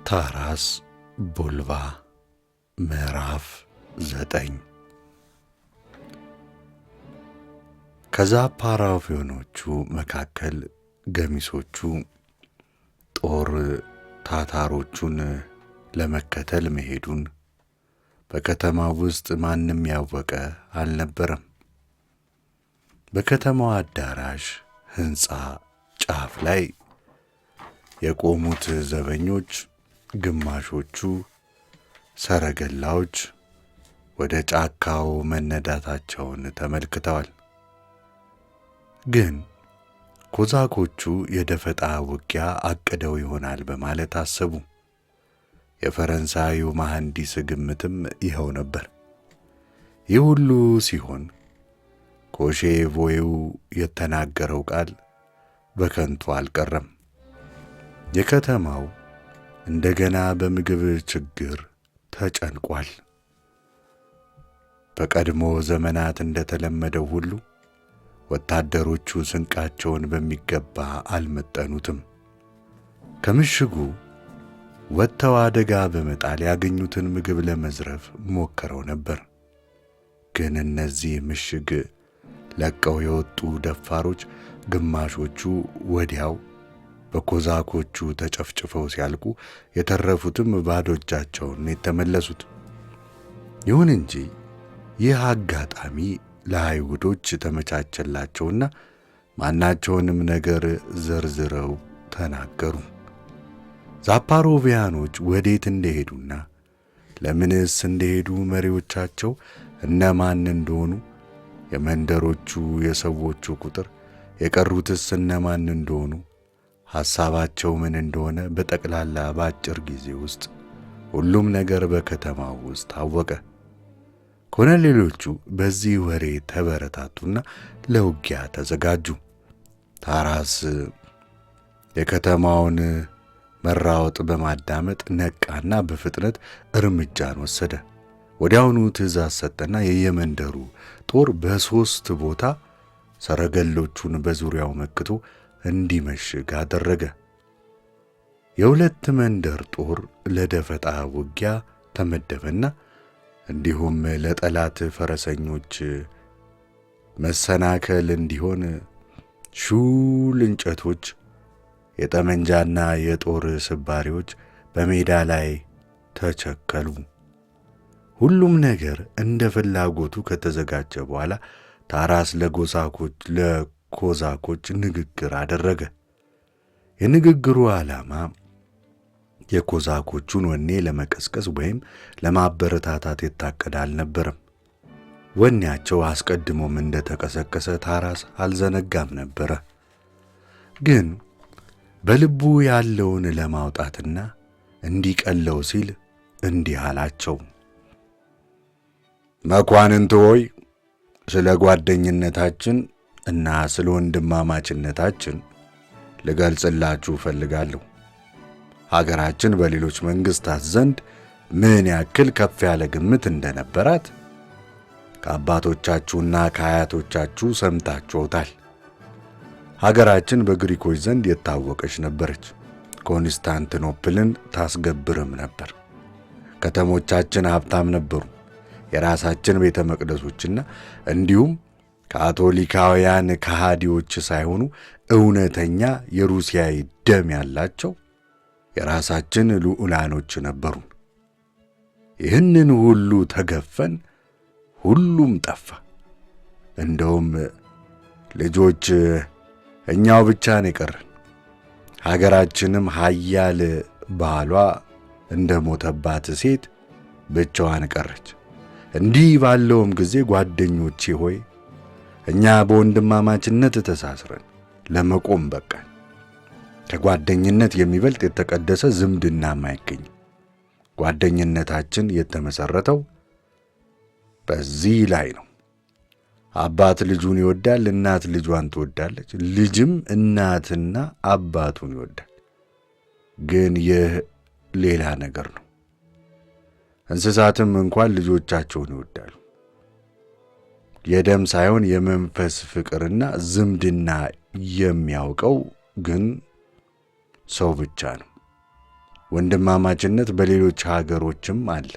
ታራስ ቡልባ ምዕራፍ 9 ከዛፓራውያኖቹ መካከል ገሚሶቹ ጦር ታታሮቹን ለመከተል መሄዱን በከተማው ውስጥ ማንም ያወቀ አልነበረም። በከተማው አዳራሽ ሕንጻ ጫፍ ላይ የቆሙት ዘበኞች ግማሾቹ ሰረገላዎች ወደ ጫካው መነዳታቸውን ተመልክተዋል። ግን ኮዛኮቹ የደፈጣ ውጊያ አቅደው ይሆናል በማለት አሰቡ። የፈረንሳዩ መሐንዲስ ግምትም ይኸው ነበር። ይህ ሁሉ ሲሆን ኮሼቮው የተናገረው ቃል በከንቱ አልቀረም። የከተማው እንደገና በምግብ ችግር ተጨንቋል። በቀድሞ ዘመናት እንደተለመደው ሁሉ ወታደሮቹ ስንቃቸውን በሚገባ አልመጠኑትም። ከምሽጉ ወጥተው አደጋ በመጣል ያገኙትን ምግብ ለመዝረፍ ሞክረው ነበር። ግን እነዚህ ምሽግ ለቀው የወጡ ደፋሮች ግማሾቹ ወዲያው በኮዛኮቹ ተጨፍጭፈው ሲያልቁ፣ የተረፉትም ባዶ እጃቸውን የተመለሱት። ይሁን እንጂ ይህ አጋጣሚ ለአይሁዶች ተመቻቸላቸውና ማናቸውንም ነገር ዘርዝረው ተናገሩ። ዛፓሮቪያኖች ወዴት እንደሄዱና ለምንስ እንደሄዱ፣ መሪዎቻቸው እነማን እንደሆኑ፣ የመንደሮቹ የሰዎቹ ቁጥር፣ የቀሩትስ እነማን እንደሆኑ፣ ሐሳባቸው ምን እንደሆነ በጠቅላላ በአጭር ጊዜ ውስጥ ሁሉም ነገር በከተማው ውስጥ ታወቀ። ኮሎኔሎቹ በዚህ ወሬ ተበረታቱና ለውጊያ ተዘጋጁ። ታራስ የከተማውን መራወጥ በማዳመጥ ነቃና በፍጥነት እርምጃን ወሰደ። ወዲያውኑ ትእዛዝ ሰጠና የየመንደሩ ጦር በሦስት ቦታ ሰረገሎቹን በዙሪያው መክቶ እንዲመሽግ አደረገ። የሁለት መንደር ጦር ለደፈጣ ውጊያ ተመደበና እንዲሁም ለጠላት ፈረሰኞች መሰናከል እንዲሆን ሹል እንጨቶች፣ የጠመንጃና የጦር ስባሪዎች በሜዳ ላይ ተቸከሉ። ሁሉም ነገር እንደ ፍላጎቱ ከተዘጋጀ በኋላ ታራስ ለኮዛኮች ንግግር አደረገ። የንግግሩ ዓላማ የኮዛኮቹን ወኔ ለመቀስቀስ ወይም ለማበረታታት የታቀደ አልነበረም። ወኔያቸው አስቀድሞም እንደተቀሰቀሰ ታራስ አልዘነጋም ነበረ። ግን በልቡ ያለውን ለማውጣትና እንዲቀለው ሲል እንዲህ አላቸው። መኳንንት ሆይ፣ ስለ ጓደኝነታችን እና ስለ ወንድማማችነታችን ልገልጽላችሁ እፈልጋለሁ። ሀገራችን በሌሎች መንግስታት ዘንድ ምን ያክል ከፍ ያለ ግምት እንደነበራት ከአባቶቻችሁና ከአያቶቻችሁ ሰምታችሁታል። ሀገራችን በግሪኮች ዘንድ የታወቀች ነበረች። ኮንስታንቲኖፕልን ታስገብርም ነበር። ከተሞቻችን ሀብታም ነበሩ። የራሳችን ቤተ መቅደሶችና እንዲሁም ካቶሊካውያን ከሃዲዎች ሳይሆኑ እውነተኛ የሩሲያዊ ደም ያላቸው የራሳችን ልዑላኖች ነበሩን። ይህንን ሁሉ ተገፈን፣ ሁሉም ጠፋ። እንደውም ልጆች እኛው ብቻ ነው የቀረን። ሀገራችንም ኃያል ባሏ እንደ ሞተባት ሴት ብቻዋን ቀረች። እንዲህ ባለውም ጊዜ ጓደኞቼ ሆይ፣ እኛ በወንድማማችነት ተሳስረን ለመቆም በቃን። ከጓደኝነት የሚበልጥ የተቀደሰ ዝምድናም አይገኝም። ጓደኝነታችን የተመሰረተው በዚህ ላይ ነው። አባት ልጁን ይወዳል፣ እናት ልጇን ትወዳለች፣ ልጅም እናትና አባቱን ይወዳል። ግን ይህ ሌላ ነገር ነው። እንስሳትም እንኳን ልጆቻቸውን ይወዳሉ። የደም ሳይሆን የመንፈስ ፍቅርና ዝምድና የሚያውቀው ግን ሰው ብቻ ነው። ወንድማማችነት በሌሎች ሀገሮችም አለ።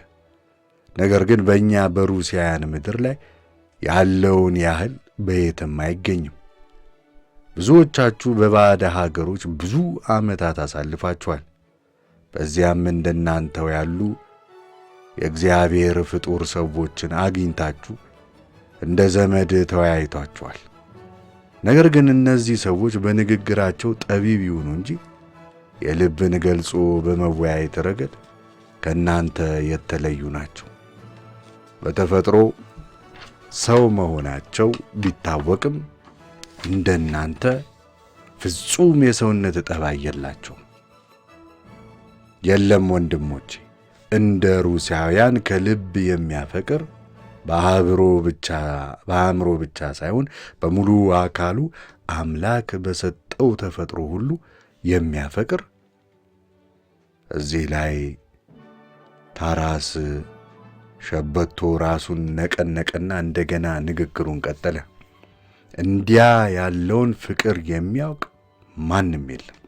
ነገር ግን በእኛ በሩሲያን ምድር ላይ ያለውን ያህል በየትም አይገኝም። ብዙዎቻችሁ በባዕድ ሀገሮች ብዙ ዓመታት አሳልፋችኋል። በዚያም እንደናንተው ያሉ የእግዚአብሔር ፍጡር ሰዎችን አግኝታችሁ እንደ ዘመድ ተወያይቷችኋል። ነገር ግን እነዚህ ሰዎች በንግግራቸው ጠቢብ ይሁኑ እንጂ የልብን ገልጾ በመወያየት ረገድ ከእናንተ የተለዩ ናቸው። በተፈጥሮ ሰው መሆናቸው ቢታወቅም እንደናንተ ፍጹም የሰውነት ጠባይ የላቸውም። የለም ወንድሞቼ፣ እንደ ሩሲያውያን ከልብ የሚያፈቅር በአእምሮ ብቻ ሳይሆን በሙሉ አካሉ አምላክ በሰጠው ተፈጥሮ ሁሉ የሚያፈቅር። እዚህ ላይ ታራስ ሸበቶ ራሱን ነቀነቀና እንደገና ንግግሩን ቀጠለ። እንዲያ ያለውን ፍቅር የሚያውቅ ማንም የለም።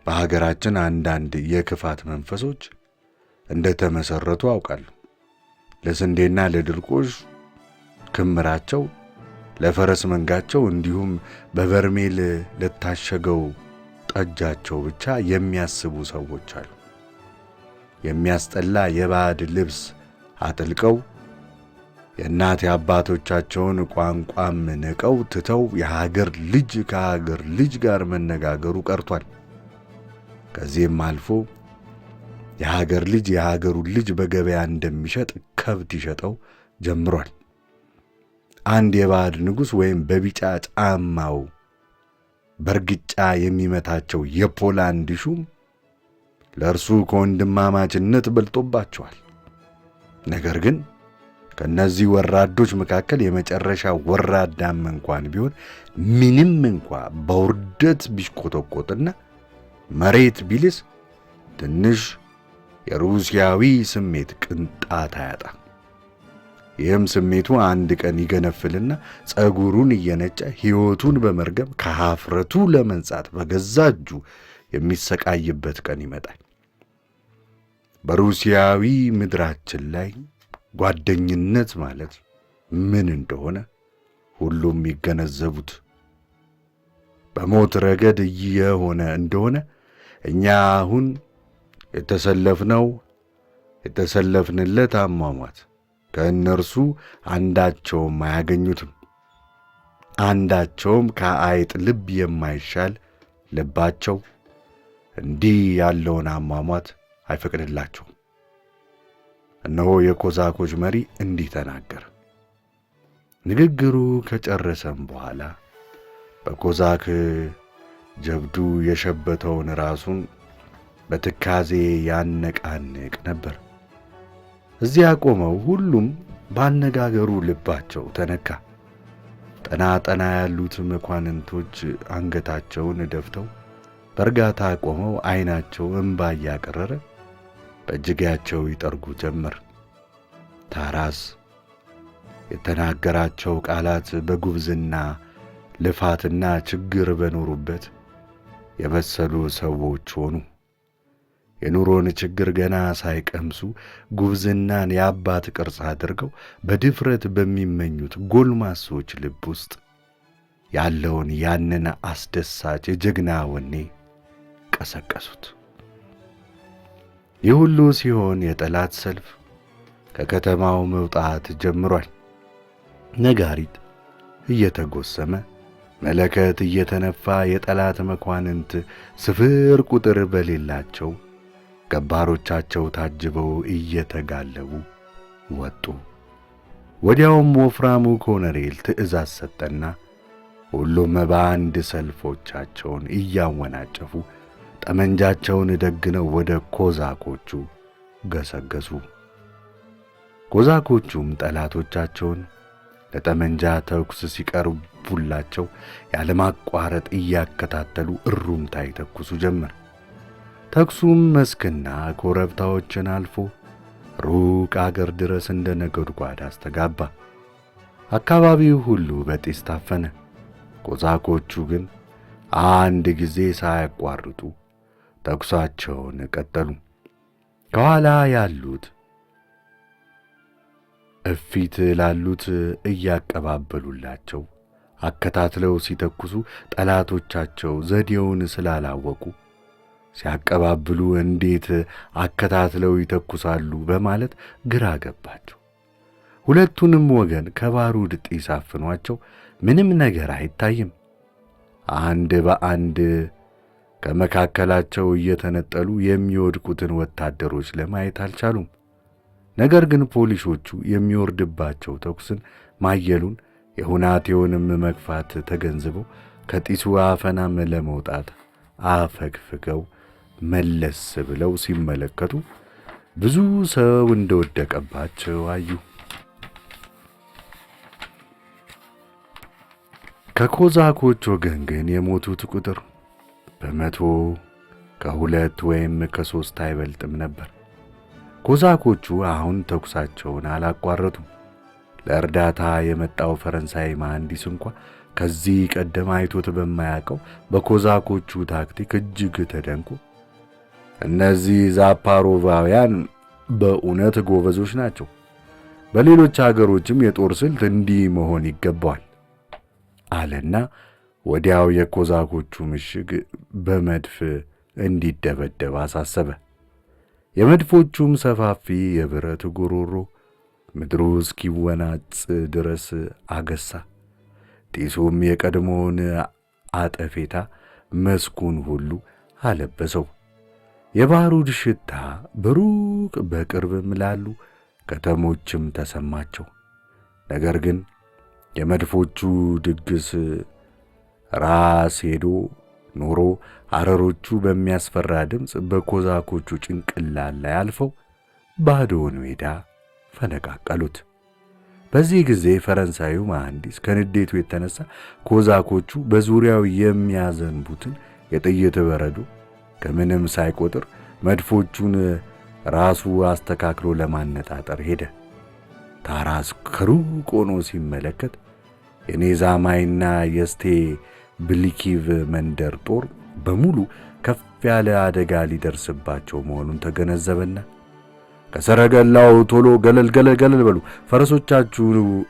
በሀገራችን አንዳንድ የክፋት መንፈሶች እንደተመሰረቱ አውቃለሁ። ለስንዴና ለድርቆሽ ክምራቸው፣ ለፈረስ መንጋቸው እንዲሁም በበርሜል ለታሸገው ጠጃቸው ብቻ የሚያስቡ ሰዎች አሉ። የሚያስጠላ የባዕድ ልብስ አጥልቀው የእናት የአባቶቻቸውን ቋንቋም ንቀው ትተው የሀገር ልጅ ከሀገር ልጅ ጋር መነጋገሩ ቀርቷል። ከዚህም አልፎ የሀገር ልጅ የሀገሩን ልጅ በገበያ እንደሚሸጥ ከብት ይሸጠው ጀምሯል። አንድ የባዕድ ንጉሥ ወይም በቢጫ ጫማው በርግጫ የሚመታቸው የፖላንድ ሹም ለእርሱ ከወንድማማችነት በልጦባቸዋል። ነገር ግን ከነዚህ ወራዶች መካከል የመጨረሻ ወራዳም እንኳን ቢሆን ምንም እንኳ በውርደት ቢሽቆጠቆጥና መሬት ቢልስ ትንሽ የሩሲያዊ ስሜት ቅንጣት አያጣ። ይህም ስሜቱ አንድ ቀን ይገነፍልና ጸጉሩን እየነጨ ሕይወቱን በመርገም ከኀፍረቱ ለመንጻት በገዛ እጁ የሚሰቃይበት ቀን ይመጣል። በሩሲያዊ ምድራችን ላይ ጓደኝነት ማለት ምን እንደሆነ ሁሉም ይገነዘቡት። በሞት ረገድ የሆነ እንደሆነ እኛ አሁን የተሰለፍንለት አሟሟት ከእነርሱ አንዳቸውም አያገኙትም። አንዳቸውም ከአይጥ ልብ የማይሻል ልባቸው እንዲህ ያለውን አሟሟት አይፈቅድላቸውም። እነሆ የኮዛኮች መሪ እንዲህ ተናገረ። ንግግሩ ከጨረሰም በኋላ በኮዛክ ጀብዱ የሸበተውን ራሱን በትካዜ ያነቃንቅ ነበር። እዚያ ቆመው ሁሉም ባነጋገሩ ልባቸው ተነካ። ጠና ጠና ያሉት መኳንንቶች አንገታቸውን ደፍተው በእርጋታ ቆመው ዓይናቸው እንባ እያቀረረ በእጅጌያቸው ይጠርጉ ጀመር። ታራስ የተናገራቸው ቃላት በጉብዝና ልፋትና ችግር በኖሩበት የበሰሉ ሰዎች ሆኑ። የኑሮን ችግር ገና ሳይቀምሱ ጉብዝናን የአባት ቅርጽ አድርገው በድፍረት በሚመኙት ጎልማሶች ልብ ውስጥ ያለውን ያንን አስደሳች የጀግና ወኔ ቀሰቀሱት። ይህ ሁሉ ሲሆን የጠላት ሰልፍ ከከተማው መውጣት ጀምሯል። ነጋሪት እየተጎሰመ መለከት እየተነፋ የጠላት መኳንንት ስፍር ቁጥር በሌላቸው ገባሮቻቸው ታጅበው እየተጋለቡ ወጡ። ወዲያውም ወፍራሙ ኮሎኔል ትእዛዝ ሰጠና ሁሉም በአንድ ሰልፎቻቸውን እያወናጨፉ ጠመንጃቸውን ደግነው ወደ ኮዛኮቹ ገሰገሱ። ኮዛኮቹም ጠላቶቻቸውን ለጠመንጃ ተኩስ ሲቀርቡላቸው ያለማቋረጥ እያከታተሉ እሩምታ ይተኩሱ ጀመር። ተኩሱም መስክና ኮረብታዎችን አልፎ ሩቅ አገር ድረስ እንደ ነጎድጓድ አስተጋባ። አካባቢው ሁሉ በጢስ ታፈነ። ኮዛኮቹ ግን አንድ ጊዜ ሳያቋርጡ ተኩሳቸውን ቀጠሉ። ከኋላ ያሉት እፊት ላሉት እያቀባበሉላቸው አከታትለው ሲተኩሱ ጠላቶቻቸው ዘዴውን ስላላወቁ ሲያቀባብሉ እንዴት አከታትለው ይተኩሳሉ በማለት ግራ ገባቸው። ሁለቱንም ወገን ከባሩድ ጢስ አፍኗቸው ምንም ነገር አይታይም። አንድ በአንድ ከመካከላቸው እየተነጠሉ የሚወድቁትን ወታደሮች ለማየት አልቻሉም። ነገር ግን ፖሊሶቹ የሚወርድባቸው ተኩስን ማየሉን የሁናቴውንም መግፋት ተገንዝበው ከጢሱ አፈናም ለመውጣት አፈግፍገው መለስ ብለው ሲመለከቱ ብዙ ሰው እንደወደቀባቸው አዩ። ከኮዛኮች ወገን ግን የሞቱት ቁጥር በመቶ ከሁለት ወይም ከሦስት አይበልጥም ነበር። ኮዛኮቹ አሁን ተኩሳቸውን አላቋረጡም። ለእርዳታ የመጣው ፈረንሳይ መሐንዲስ እንኳ ከዚህ ቀደም አይቶት በማያውቀው በኮዛኮቹ ታክቲክ እጅግ ተደንቆ እነዚህ ዛፓሮቫውያን በእውነት ጎበዞች ናቸው፣ በሌሎች አገሮችም የጦር ስልት እንዲህ መሆን ይገባዋል አለና ወዲያው የኮዛኮቹ ምሽግ በመድፍ እንዲደበደብ አሳሰበ። የመድፎቹም ሰፋፊ የብረት ጉሮሮ ምድሩ እስኪወናጽ ድረስ አገሳ። ጢሱም የቀድሞውን አጠፌታ መስኩን ሁሉ አለበሰው። የባሩድ ሽታ በሩቅ በቅርብም ላሉ ከተሞችም ተሰማቸው። ነገር ግን የመድፎቹ ድግስ ራስ ሄዶ ኖሮ አረሮቹ በሚያስፈራ ድምፅ በኮዛኮቹ ጭንቅላት ላይ አልፈው ባዶውን ሜዳ ፈነቃቀሉት። በዚህ ጊዜ ፈረንሳዩ መሐንዲስ ከንዴቱ የተነሳ ኮዛኮቹ በዙሪያው የሚያዘንቡትን የጥይት በረዶ ከምንም ሳይቆጥር መድፎቹን ራሱ አስተካክሎ ለማነጣጠር ሄደ። ታራስ ከሩቅ ሆኖ ሲመለከት የኔዛማይና የስቴ ብሊኪቭ መንደር ጦር በሙሉ ከፍ ያለ አደጋ ሊደርስባቸው መሆኑን ተገነዘበና ከሰረገላው ቶሎ ገለል ገለል ገለል በሉ፣ ፈረሶቻችሁ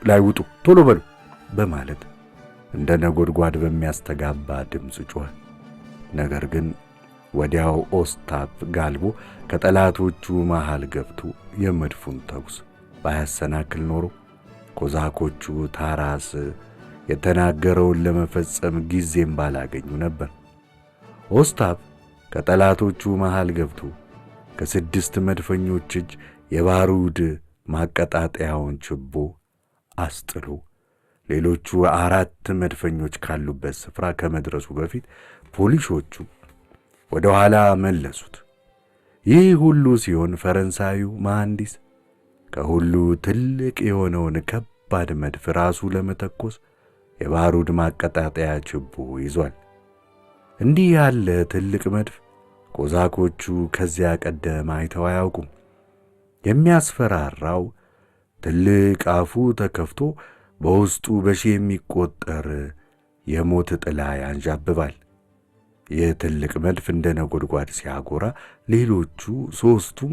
ላይ ውጡ፣ ቶሎ በሉ በማለት እንደ ነጎድጓድ በሚያስተጋባ ድምፅ ጮኸ። ነገር ግን ወዲያው ኦስታፕ ጋልቦ ከጠላቶቹ መሃል ገብቶ የመድፉን ተኩስ ባያሰናክል ኖሮ ኮዛኮቹ ታራስ የተናገረውን ለመፈጸም ጊዜም ባላገኙ ነበር። ኦስታፕ ከጠላቶቹ መሃል ገብቶ ከ6 መድፈኞች እጅ የባሩድ ማቀጣጠያውን ችቦ አስጥሎ ሌሎቹ 4 መድፈኞች ካሉበት ስፍራ ከመድረሱ በፊት ፖሊሶቹ ወደ ኋላ መለሱት። ይህ ሁሉ ሲሆን ፈረንሳዩ መሐንዲስ ከሁሉ ትልቅ የሆነውን ከባድ መድፍ ራሱ ለመተኮስ የባሩድ ማቀጣጠያ ችቦ ይዟል። እንዲህ ያለ ትልቅ መድፍ ኮዛኮቹ ከዚያ ቀደም አይተው አያውቁም። የሚያስፈራራው ትልቅ አፉ ተከፍቶ በውስጡ በሺህ የሚቆጠር የሞት ጥላ ያንዣብባል። ይህ ትልቅ መድፍ እንደ ነጎድጓድ ሲያጎራ ሌሎቹ 3ቱም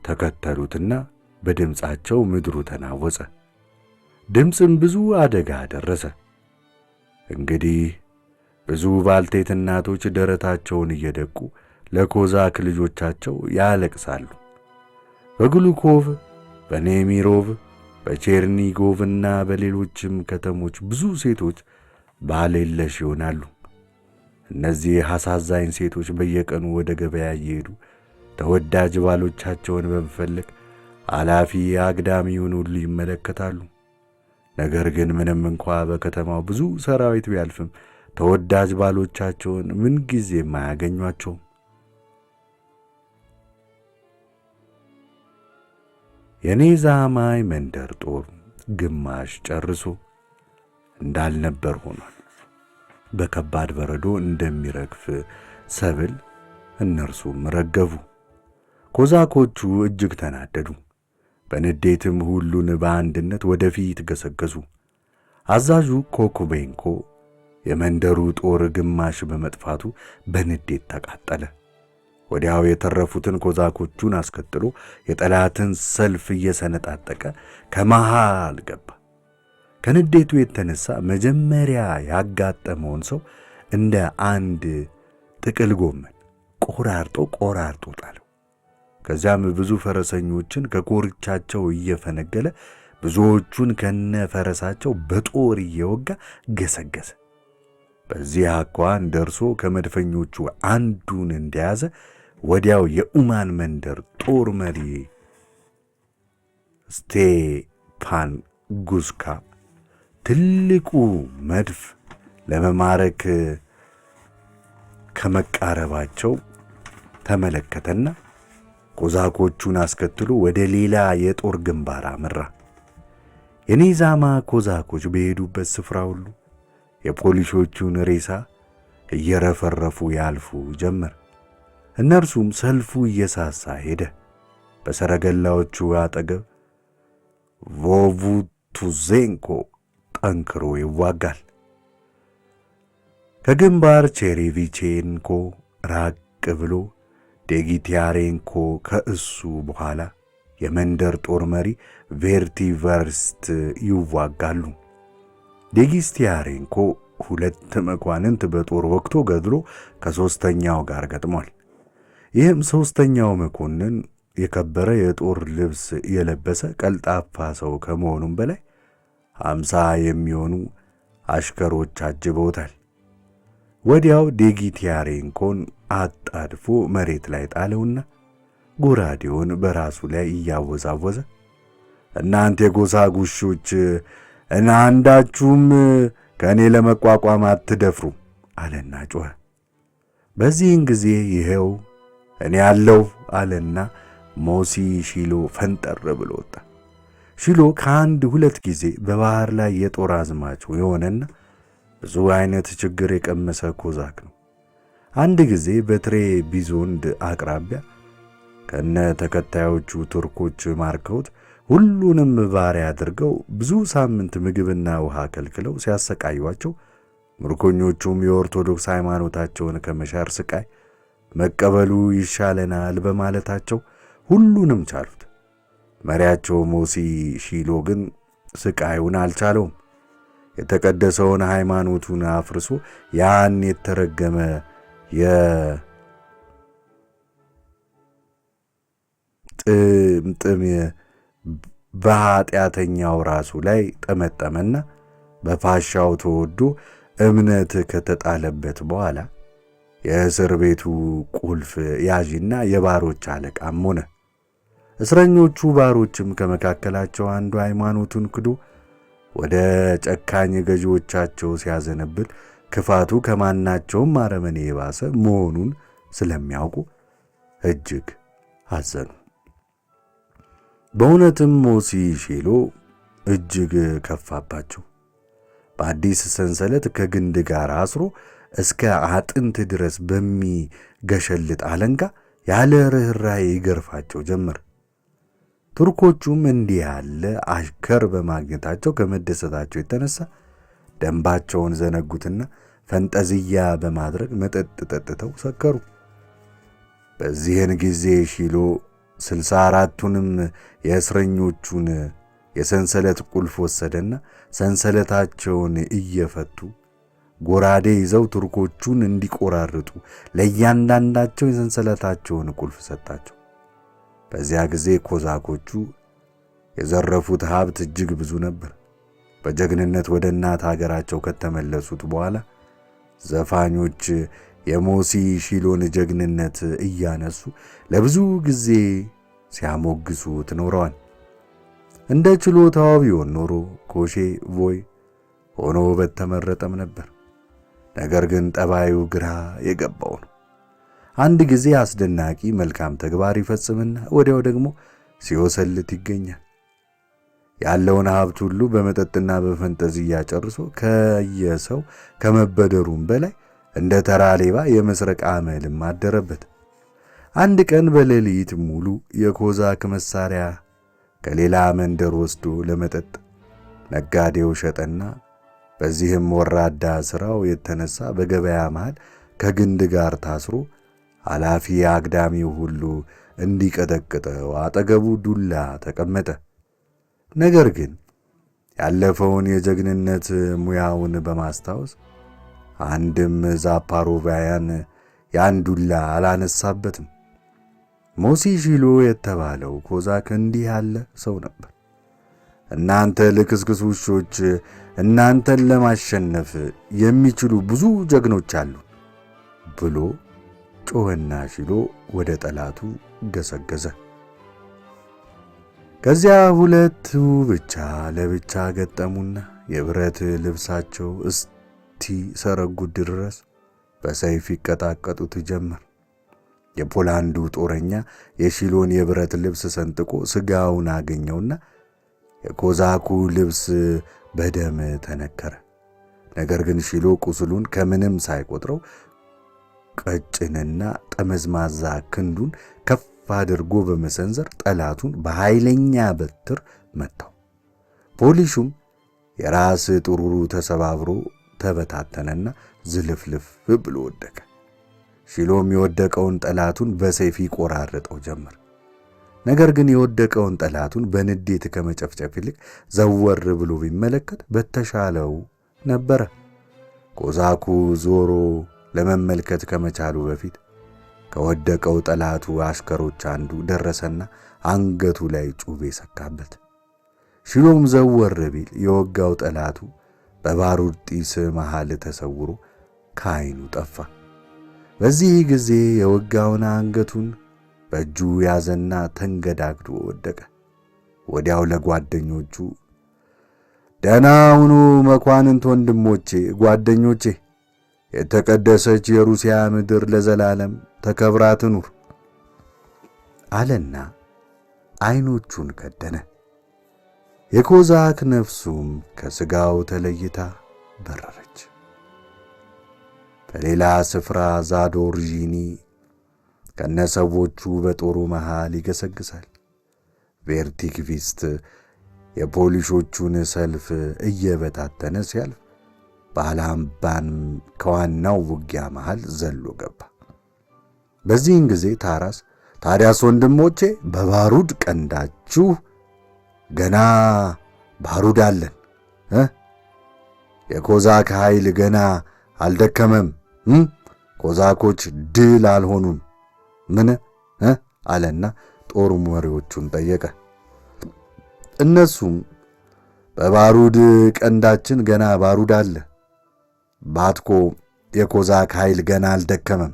ተከተሉትና በድምፃቸው ምድሩ ተናወጸ። ድምፅም ብዙ አደጋ ደረሰ። እንግዲህ ብዙ ባልቴት እናቶች ደረታቸውን እየደቁ ለኮዛክ ልጆቻቸው ያለቅሳሉ። በግሉኮቭ፣ በኔሚሮቭ፣ በቼርኒጎቭና በሌሎችም ከተሞች ብዙ ሴቶች ባል የለሽ ይሆናሉ። እነዚህ አሳዛኝ ሴቶች በየቀኑ ወደ ገበያ እየሄዱ ተወዳጅ ባሎቻቸውን በመፈለግ አላፊ አግዳሚውን ሁሉ ይመለከታሉ። ነገር ግን ምንም እንኳ በከተማው ብዙ ሰራዊት ቢያልፍም ተወዳጅ ባሎቻቸውን ምንጊዜም አያገኟቸውም። የኔዛማይ መንደር ጦር ግማሽ ጨርሶ እንዳልነበር ሆኗል። በከባድ በረዶ እንደሚረግፍ ሰብል እነርሱም ረገፉ። ኮዛኮቹ እጅግ ተናደዱ። በንዴትም ሁሉን በአንድነት ወደፊት ገሰገሱ። አዛዡ ኮኮቤንኮ የመንደሩ ጦር ግማሽ በመጥፋቱ በንዴት ተቃጠለ። ወዲያው የተረፉትን ኮዛኮቹን አስከትሎ የጠላትን ሰልፍ እየሰነጣጠቀ ከመሃል ገባ። ከንዴቱ የተነሳ መጀመሪያ ያጋጠመውን ሰው እንደ አንድ ጥቅል ጎመን ቆራርጦ ጣለው። ከዚያም ብዙ ፈረሰኞችን ከኮርቻቸው እየፈነገለ ብዙዎቹን ከነ ፈረሳቸው በጦር እየወጋ ገሰገሰ። በዚህ አኳኋን ደርሶ ከመድፈኞቹ አንዱን እንደያዘ ወዲያው የኡማን መንደር ጦር መሪ ስቴፓን ጉስካ ትልቁ መድፍ ለመማረክ ከመቃረባቸው ተመለከተና ኮዛኮቹን አስከትሎ ወደ ሌላ የጦር ግንባር አመራ። የኒዛማ ኮዛኮች በሄዱበት ስፍራ ሁሉ የፖሊሶቹን ሬሳ እየረፈረፉ ያልፉ ጀመር። እነርሱም ሰልፉ እየሳሳ ሄደ። በሰረገላዎቹ አጠገብ ቮቩቱዜንኮ ጠንክሮ ይዋጋል። ከግንባር ቼሬቪቼንኮ ራቅ ብሎ ዴጊቲያሬንኮ፣ ከእሱ በኋላ የመንደር ጦር መሪ ቬርቲቨርስት ይዋጋሉ። ዴጊስቲያሬንኮ 2 መኳንንት በጦር ወቅቶ ገድሎ ከሦስተኛው ጋር ገጥሟል። ይህም ሦስተኛው መኮንን የከበረ የጦር ልብስ የለበሰ ቀልጣፋ ሰው ከመሆኑም በላይ 50 የሚሆኑ አሽከሮች አጅበውታል። ወዲያው ዴጊቲያሬንኮን አጣድፎ መሬት ላይ ጣለውና ጎራዴውን በራሱ ላይ እያወዛወዘ እናንተ የጎሳ ጉሾች አንዳችሁም ከእኔ ለመቋቋም አትደፍሩ አለና ጮኸ። በዚህን ጊዜ ይሄው እኔ ያለው አለና ሞሲ ሺሎ ፈንጠር ብሎ ወጣ። ሺሎ ከአንድ 2 ጊዜ በባህር ላይ የጦር አዝማች የሆነና ብዙ አይነት ችግር የቀመሰ ኮዛክ ነው። አንድ ጊዜ በትሬቢዞንድ አቅራቢያ ከነ ተከታዮቹ ቱርኮች ማርከውት ሁሉንም ባሪያ አድርገው ብዙ ሳምንት ምግብና ውሃ ከልክለው ሲያሰቃዩአቸው ምርኮኞቹም የኦርቶዶክስ ሃይማኖታቸውን ከመሻር ስቃይ መቀበሉ ይሻለናል በማለታቸው ሁሉንም ቻሉት። መሪያቸው ሞሲ ሺሎ ግን ስቃዩን አልቻለውም። የተቀደሰውን ሃይማኖቱን አፍርሶ ያን የተረገመ የጥምጥም በኃጢአተኛው ራሱ ላይ ጠመጠመና በፋሻው ተወዶ እምነት ከተጣለበት በኋላ የእስር ቤቱ ቁልፍ ያዥና የባሮች አለቃም ሆነ። እስረኞቹ ባሮችም ከመካከላቸው አንዱ ሃይማኖቱን ክዶ ወደ ጨካኝ ገዢዎቻቸው ሲያዘነብል ክፋቱ ከማናቸውም አረመኔ የባሰ መሆኑን ስለሚያውቁ እጅግ አዘኑ። በእውነትም ሞሲ ሺሎ እጅግ ከፋባቸው። በአዲስ ሰንሰለት ከግንድ ጋር አስሮ እስከ አጥንት ድረስ በሚገሸልጥ አለንጋ ያለ ርኅራኄ ይገርፋቸው ጀመር። ቱርኮቹም እንዲህ ያለ አሽከር በማግኘታቸው ከመደሰታቸው የተነሳ ደንባቸውን ዘነጉትና ፈንጠዝያ በማድረግ መጠጥ ጠጥተው ሰከሩ። በዚህን ጊዜ ሺሎ 64ቱንም የእስረኞቹን የሰንሰለት ቁልፍ ወሰደና ሰንሰለታቸውን እየፈቱ ጎራዴ ይዘው ቱርኮቹን እንዲቆራርጡ ለእያንዳንዳቸው የሰንሰለታቸውን ቁልፍ ሰጣቸው። በዚያ ጊዜ ኮዛኮቹ የዘረፉት ሀብት እጅግ ብዙ ነበር። በጀግንነት ወደ እናት ሀገራቸው ከተመለሱት በኋላ ዘፋኞች የሞሲ ሺሎን ጀግንነት እያነሱ ለብዙ ጊዜ ሲያሞግሱት ኖረዋል። እንደ ችሎታው ቢሆን ኖሮ ኮሼ ቮይ ሆኖ በተመረጠም ነበር። ነገር ግን ጠባዩ ግራ የገባው ነው። አንድ ጊዜ አስደናቂ መልካም ተግባር ይፈጽምና ወዲያው ደግሞ ሲወሰልት ይገኛል። ያለውን ሀብት ሁሉ በመጠጥና በፈንጠዝያ ጨርሶ ከየሰው ከመበደሩም በላይ እንደ ተራ ሌባ የመስረቅ አመልም አደረበት። አንድ ቀን በሌሊት ሙሉ የኮዛክ መሳሪያ ከሌላ መንደር ወስዶ ለመጠጥ ነጋዴው ሸጠና በዚህም ወራዳ ሥራው የተነሳ በገበያ መሃል ከግንድ ጋር ታስሮ አላፊ አግዳሚው ሁሉ እንዲቀጠቅጠው አጠገቡ ዱላ ተቀመጠ። ነገር ግን ያለፈውን የጀግንነት ሙያውን በማስታወስ አንድም ዛፓሮቫያን ያን ዱላ አላነሳበትም። ሞሲሺሎ የተባለው ኮዛክ እንዲህ ያለ ሰው ነበር። እናንተ ልክስክስ ውሾች፣ እናንተን ለማሸነፍ የሚችሉ ብዙ ጀግኖች አሉ ብሎ ጮኸና ሺሎ ወደ ጠላቱ ገሰገሰ። ከዚያ ሁለቱ ብቻ ለብቻ ገጠሙና የብረት ልብሳቸው እስቲ ሰረጉት ድረስ በሰይፍ ይቀጣቀጡት ጀመር። የፖላንዱ ጦረኛ የሺሎን የብረት ልብስ ሰንጥቆ ሥጋውን አገኘውና የኮዛኩ ልብስ በደም ተነከረ። ነገር ግን ሺሎ ቁስሉን ከምንም ሳይቆጥረው ቀጭንና ጠመዝማዛ ክንዱን ከፍ አድርጎ በመሰንዘር ጠላቱን በኃይለኛ በትር መታው። ፖሊሹም የራስ ጥሩሩ ተሰባብሮ ተበታተነና ዝልፍልፍ ብሎ ወደቀ። ሺሎም የወደቀውን ጠላቱን በሰይፍ ይቆራርጠው ጀመር። ነገር ግን የወደቀውን ጠላቱን በንዴት ከመጨፍጨፍ ይልቅ ዘወር ብሎ ቢመለከት በተሻለው ነበረ። ኮዛኩ ዞሮ ለመመልከት ከመቻሉ በፊት ከወደቀው ጠላቱ አሽከሮች አንዱ ደረሰና አንገቱ ላይ ጩቤ ሰካበት። ሺሎም ዘወር ቢል የወጋው ጠላቱ በባሩድ ጢስ መሃል ተሰውሮ ከዓይኑ ጠፋ። በዚህ ጊዜ የወጋውን አንገቱን በእጁ ያዘና ተንገዳግዶ ወደቀ። ወዲያው ለጓደኞቹ ደህና ሁኑ መኳንንት፣ ወንድሞቼ፣ ጓደኞቼ፣ የተቀደሰች የሩሲያ ምድር ለዘላለም ተከብራ ትኑር አለና ዓይኖቹን ከደነ። የኮዛክ ነፍሱም ከሥጋው ተለይታ በረረች። በሌላ ስፍራ ዛዶርዢኒ ከነሰዎቹ በጦሩ መሃል ይገሰግሳል። ቬርቲክቪስት የፖሊሾቹን ሰልፍ እየበታተነ ሲያልፍ ባላምባን ከዋናው ውጊያ መሃል ዘሎ ገባ። በዚህን ጊዜ ታራስ ታዲያስ ወንድሞቼ በባሩድ ቀንዳችሁ ገና ባሩድ አለን፣ የኮዛክ ኃይል ገና አልደከመም፣ ኮዛኮች ድል አልሆኑም ምን አለና ጦር መሪዎቹን ጠየቀ። እነሱም በባሩድ ቀንዳችን ገና ባሩድ አለ፣ ባትኮ የኮዛክ ኃይል ገና አልደከመም፣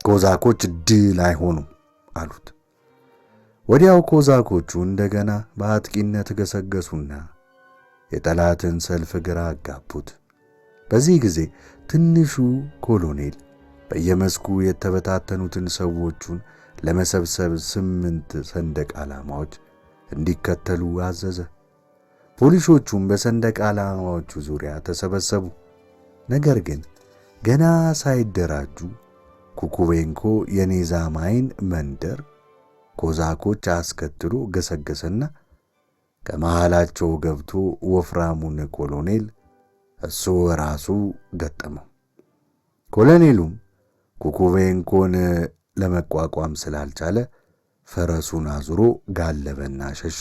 ኮዛኮች ድል አይሆኑም አሉት። ወዲያው ኮዛኮቹ እንደገና በአጥቂነት ገሰገሱና የጠላትን ሰልፍ ግራ አጋቡት። በዚህ ጊዜ ትንሹ ኮሎኔል በየመስኩ የተበታተኑትን ሰዎቹን ለመሰብሰብ 8 ሰንደቅ ዓላማዎች እንዲከተሉ አዘዘ። ፖሊሶቹም በሰንደቅ ዓላማዎቹ ዙሪያ ተሰበሰቡ። ነገር ግን ገና ሳይደራጁ ኩኩቤንኮ የኔዛማይን መንደር ኮዛኮች አስከትሎ ገሰገሰና ከመሃላቸው ገብቶ ወፍራሙን ኮሎኔል እሱ ራሱ ገጠመው። ኮሎኔሉም ኩኩቤንኮን ለመቋቋም ስላልቻለ ፈረሱን አዙሮ ጋለበና ሸሸ።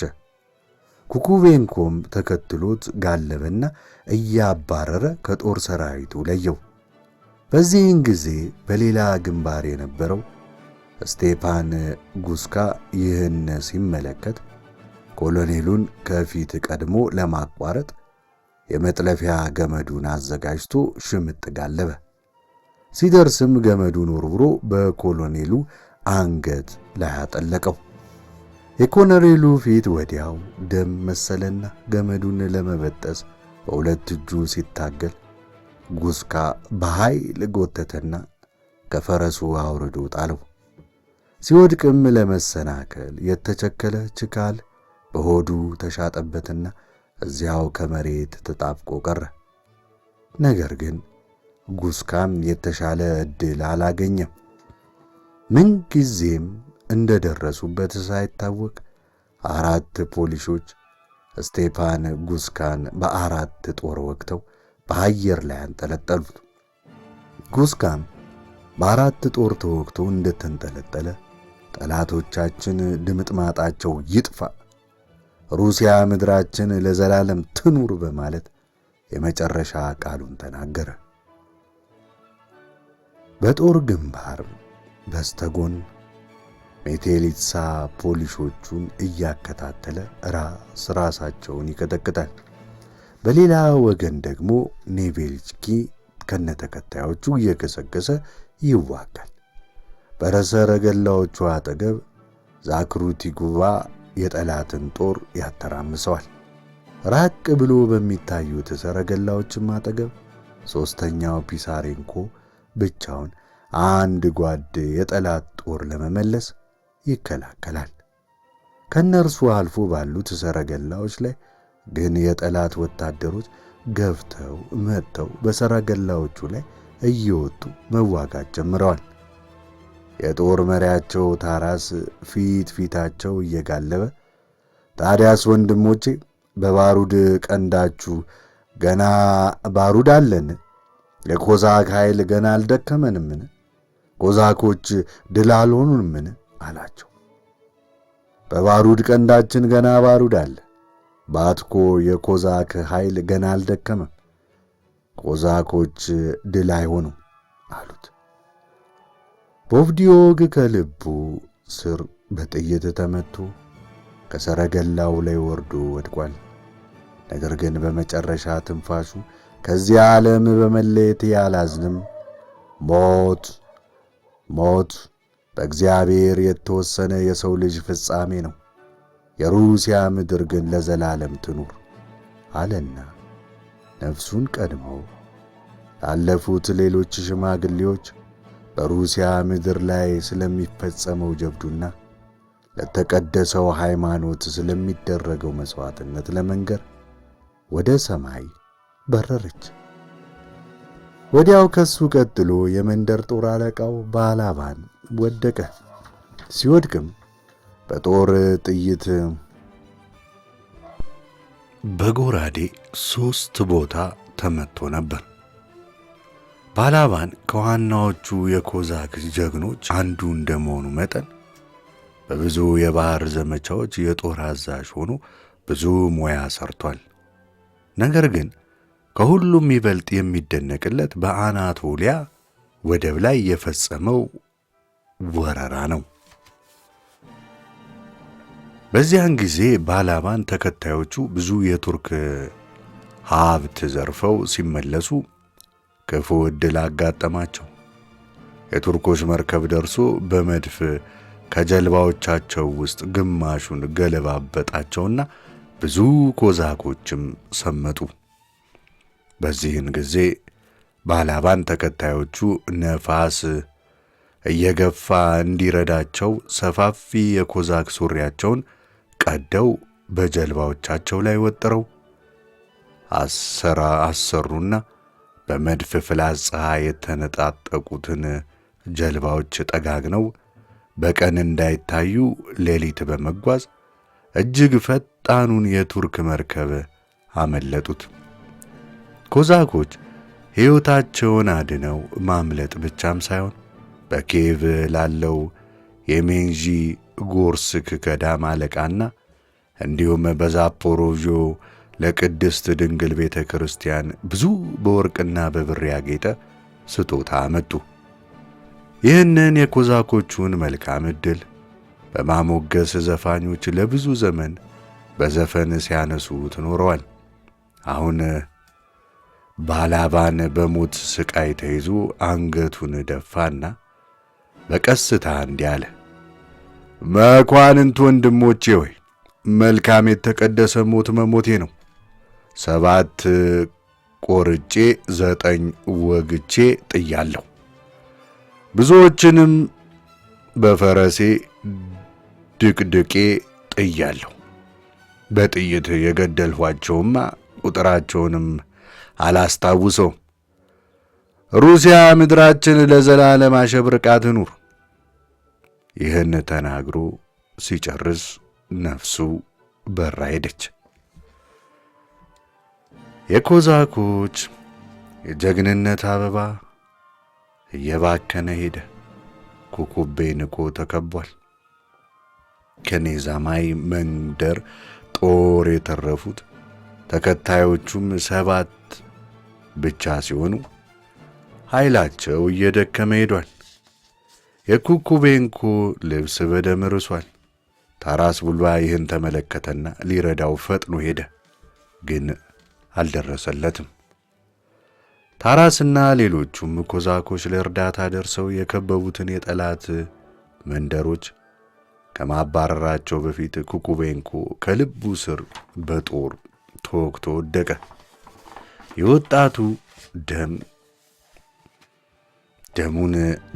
ኩኩቤንኮም ተከትሎት ጋለበና እያባረረ ከጦር ሰራዊቱ ለየው። በዚህን ጊዜ በሌላ ግንባር የነበረው ስቴፓን ጉስካ ይህን ሲመለከት ኮሎኔሉን ከፊት ቀድሞ ለማቋረጥ የመጥለፊያ ገመዱን አዘጋጅቶ ሽምጥ ጋለበ። ሲደርስም ገመዱን ወርውሮ በኮሎኔሉ አንገት ላይ አጠለቀው። የኮሎኔሉ ፊት ወዲያው ደም መሰለና ገመዱን ለመበጠስ በሁለት እጁ ሲታገል ጉስካ በኃይል ጎተተና ከፈረሱ አውርዶ ጣለው። ሲወድቅም ለመሰናከል የተቸከለ ችካል በሆዱ ተሻጠበትና እዚያው ከመሬት ተጣብቆ ቀረ። ነገር ግን ጉስካም የተሻለ ዕድል አላገኘም። ምንጊዜም እንደደረሱበት ሳይታወቅ 4 ፖሊሶች ስቴፓን ጉስካን በ4 ጦር ወግተው በአየር ላይ አንጠለጠሉት። ጉስካም በአራት ጦር ተወግቶ እንደተንጠለጠለ ጠላቶቻችን ድምጥማጣቸው ይጥፋ፣ ሩሲያ ምድራችን ለዘላለም ትኑር በማለት የመጨረሻ ቃሉን ተናገረ። በጦር ግንባር በስተጎን ሜቴሊትሳ ፖሊሾቹን እያከታተለ ራሳቸውን ይቀጠቅጣል። በሌላ ወገን ደግሞ ኔቬልስኪ ከነተከታዮቹ እየገሰገሰ ይዋጋል። በሰረገላዎቹ አጠገብ ዛክሩቲጉባ የጠላትን ጦር ያተራምሰዋል። ራቅ ብሎ በሚታዩት ሰረገላዎችም አጠገብ ሦስተኛው ፒሳሬንኮ ብቻውን አንድ ጓድ የጠላት ጦር ለመመለስ ይከላከላል። ከነርሱ አልፎ ባሉት ሰረገላዎች ላይ ግን የጠላት ወታደሮች ገፍተው መጥተው በሰረገላዎቹ ላይ እየወጡ መዋጋት ጀምረዋል። የጦር መሪያቸው ታራስ ፊታቸው እየጋለበ ታዲያስ ወንድሞቼ በባሩድ ቀንዳችሁ ገና ባሩድ አለን? የኮዛክ ኃይል ገና አልደከመንምን? ኮዛኮች ድል አልሆኑንምን? አላቸው። በባሩድ ቀንዳችን ገና ባሩድ አለ። ባትኮ የኮዛክ ኃይል ገና አልደከመም። ኮዛኮች ድል አይሆኑም አሉት። ቦቭዲዮግ ከልቡ ስር በጥይት ተመቶ ከሰረገላው ላይ ወርዶ ወድቋል። ነገር ግን በመጨረሻ ትንፋሹ ከዚህ ዓለም በመለየት ያላዝንም፣ ሞት ሞት በእግዚአብሔር የተወሰነ የሰው ልጅ ፍጻሜ ነው፣ የሩሲያ ምድር ግን ለዘላለም ትኑር አለና ነፍሱን ቀድመው ላለፉት ሌሎች ሽማግሌዎች በሩሲያ ምድር ላይ ስለሚፈጸመው ጀብዱና ለተቀደሰው ሃይማኖት ስለሚደረገው መሥዋዕትነት ለመንገር ወደ ሰማይ በረረች። ወዲያው ከሱ ቀጥሎ የመንደር ጦር አለቃው ባላባን ወደቀ። ሲወድቅም በጦር ጥይት በጎራዴ 3 ቦታ ተመቶ ነበር። ባላባን ከዋናዎቹ የኮዛክ ጀግኖች አንዱ እንደመሆኑ መጠን በብዙ የባህር ዘመቻዎች የጦር አዛዥ ሆኖ ብዙ ሙያ ሰርቷል። ነገር ግን ከሁሉም ይበልጥ የሚደነቅለት በአናቶሊያ ወደብ ላይ የፈጸመው ወረራ ነው። በዚያን ጊዜ ባላባን ተከታዮቹ ብዙ የቱርክ ሀብት ዘርፈው ሲመለሱ ክፉ ዕድል አጋጠማቸው። የቱርኮች መርከብ ደርሶ በመድፍ ከጀልባዎቻቸው ውስጥ ግማሹን ገለባበጣቸውና ብዙ ኮዛኮችም ሰመጡ። በዚህን ጊዜ ባላባን ተከታዮቹ ነፋስ እየገፋ እንዲረዳቸው ሰፋፊ የኮዛክ ሱሪያቸውን ቀደው በጀልባዎቻቸው ላይ ወጥረው አሰሩና በመድፍ ፍላጻ የተነጣጠቁትን ጀልባዎች ጠጋግነው በቀን እንዳይታዩ ሌሊት በመጓዝ እጅግ ፈጣኑን የቱርክ መርከብ አመለጡት። ኮዛኮች ሕይወታቸውን አድነው ማምለጥ ብቻም ሳይሆን በኪየቭ ላለው የሜንዢ ጎርስክ ገዳም አለቃና እንዲሁም በዛፖሮዥዮ ለቅድስት ድንግል ቤተ ክርስቲያን ብዙ በወርቅና በብር ያጌጠ ስጦታ አመጡ። ይህንን የኮዛኮቹን መልካም ዕድል በማሞገስ ዘፋኞች ለብዙ ዘመን በዘፈን ሲያነሱት ኖረዋል። አሁን ባላባን በሞት ስቃይ ተይዞ አንገቱን ደፋና በቀስታ እንዲህ አለ። መኳንንት ወንድሞቼ ሆይ መልካም የተቀደሰ ሞት መሞቴ ነው። 7 ቆርጬ 9 ወግቼ ጥያለሁ። ብዙዎችንም በፈረሴ ድቅድቄ ጥያለሁ። በጥይት የገደልኋቸውማ ቁጥራቸውንም አላስታውሰው። ሩሲያ ምድራችን ለዘላለም አሸብርቃ ትኑር። ይህን ተናግሮ ሲጨርስ ነፍሱ በራ ሄደች። የኮዛኮች የጀግንነት አበባ እየባከነ ሄደ። ኩኩቤ ንቆ ተከቧል። ከኔዛማይ መንደር ጦር የተረፉት ተከታዮቹም 7 ብቻ ሲሆኑ ኃይላቸው እየደከመ ሄዷል። የኩኩቤንኮ ልብስ በደም ርሷል። ታራስ ቡልባ ይህን ተመለከተና ሊረዳው ፈጥኖ ሄደ፣ ግን አልደረሰለትም። ታራስና ሌሎቹም ኮዛኮች ለእርዳታ ደርሰው የከበቡትን የጠላት መንደሮች ከማባረራቸው በፊት ኩኩቤንኮ ከልቡ ስር በጦር ተወግቶ ወደቀ። የወጣቱ ደሙን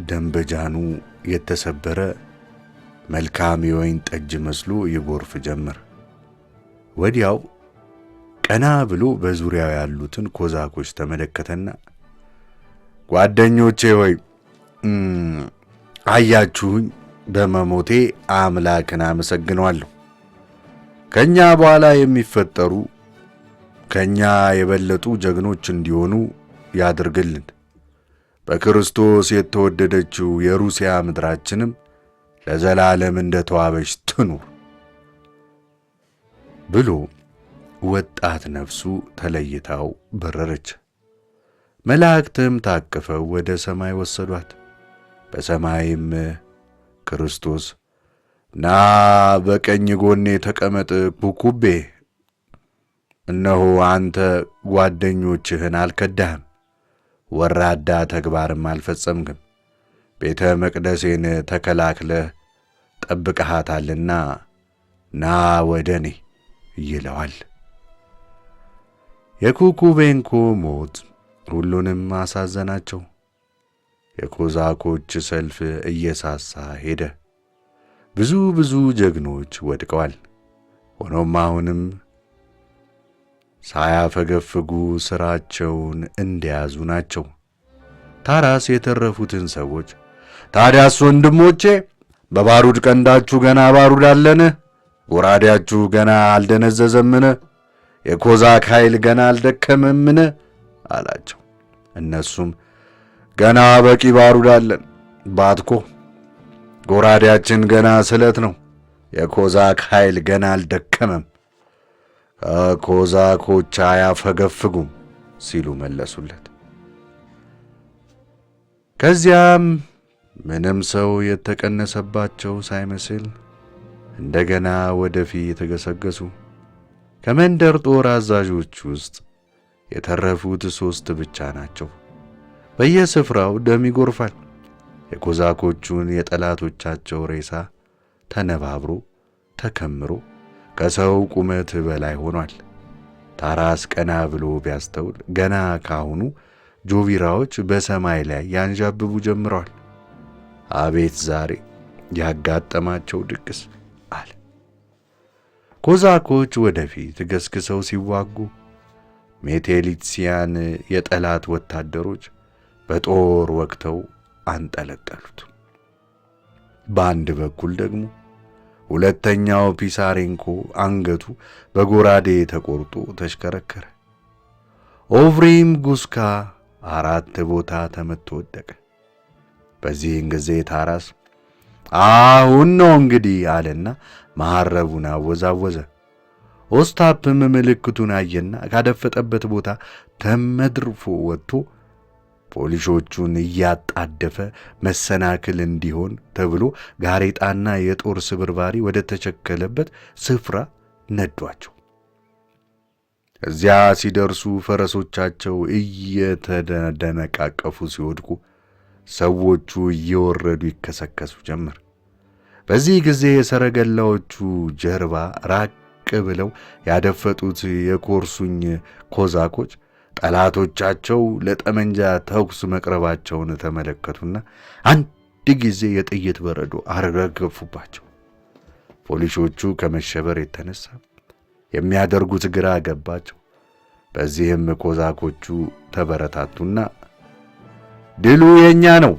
ደንበጃኑ የተሰበረ መልካም የወይን ጠጅ መስሎ ይጎርፍ ጀመር። ወዲያው ቀና ብሎ በዙሪያው ያሉትን ኮዛኮች ተመለከተና ጓደኞቼ ሆይ አያችሁኝ፣ በመሞቴ አምላክን አመሰግነዋለሁ። ከኛ በኋላ የሚፈጠሩ ከኛ የበለጡ ጀግኖች እንዲሆኑ ያድርግልን። በክርስቶስ የተወደደችው የሩሲያ ምድራችንም ለዘላለም እንደተዋበች ትኑር ብሎ ወጣት ነፍሱ ተለይታው በረረች። መላእክትም ታቅፈው ወደ ሰማይ ወሰዷት። በሰማይም ክርስቶስ ና በቀኝ ጎኔ ተቀመጥ ኩኩቤ፣ እነሆ አንተ ጓደኞችህን አልከዳህም፣ ወራዳ ተግባርም አልፈጸምክም፣ ቤተ መቅደሴን ተከላክለህ ጠብቀሃታልና ና ወደ እኔ ይለዋል። የኩኩቤንኮ ሞት ሁሉንም አሳዘናቸው። የኮዛኮች ሰልፍ እየሳሳ ሄደ። ብዙ ጀግኖች ወድቀዋል። ሆኖም አሁንም ሳያፈገፍጉ ሥራቸውን እንደያዙ ናቸው። ታራስ የተረፉትን ሰዎች ታዲያስ ወንድሞቼ፣ በባሩድ ቀንዳችሁ ገና ባሩድ አለን? ጎራዴያችሁ ገና አልደነዘዘምን? የኮዛክ ኃይል ገና አልደከመምን? አላቸው። እነሱም ገና በቂ ባሩድ አለን ባትኮ፣ ጎራዴያችን ገና ስለት ነው፣ የኮዛክ ኃይል ገና አልደከመም፣ ከኮዛኮች አያፈገፍጉም ሲሉ መለሱለት። ከዚያም ምንም ሰው የተቀነሰባቸው ሳይመስል እንደገና ወደፊት ገሰገሱ። ከመንደር ጦር አዛዦች ውስጥ የተረፉት 3 ብቻ ናቸው። በየስፍራው ደም ይጎርፋል። የኮዛኮቹን የጠላቶቻቸው ሬሳ ተነባብሮ ተከምሮ ከሰው ቁመት በላይ ሆኗል። ታራስ ቀና ብሎ ቢያስተውል ገና ካሁኑ ጆቪራዎች በሰማይ ላይ ያንዣብቡ ጀምረዋል። አቤት ዛሬ ያጋጠማቸው ድግስ አለ። ኮዛኮች ወደፊት ገስግሰው ሲዋጉ ሜቴሊትሲያን የጠላት ወታደሮች በጦር ወቅተው አንጠለጠሉት። በአንድ በኩል ደግሞ ሁለተኛው ፒሳሬንኮ አንገቱ በጎራዴ ተቆርጦ ተሽከረከረ። ኦቭሪም ጉስካ 4 ቦታ ተመቶ ወደቀ። በዚህን ጊዜ ታራስ አሁን ነው እንግዲህ አለና መሐረቡን አወዛወዘ። ኦስታፕም ምልክቱን አየና ካደፈጠበት ቦታ ተመድርፎ ወጥቶ ፖሊሶቹን እያጣደፈ መሰናክል እንዲሆን ተብሎ ጋሬጣና የጦር ስብርባሪ ወደ ተቸከለበት ስፍራ ነዷቸው። እዚያ ሲደርሱ ፈረሶቻቸው እየተደነቃቀፉ ሲወድቁ ሰዎቹ እየወረዱ ይከሰከሱ ጀመር። በዚህ ጊዜ የሰረገላዎቹ ጀርባ ራቅ ብለው ያደፈጡት የኮርሱኝ ኮዛኮች ጠላቶቻቸው ለጠመንጃ ተኩስ መቅረባቸውን ተመለከቱና አንድ ጊዜ የጥይት በረዶ አረገፉባቸው። ፖሊሶቹ ከመሸበር የተነሳ የሚያደርጉት ግራ ገባቸው። በዚህም ኮዛኮቹ ተበረታቱና ድሉ የኛ ነው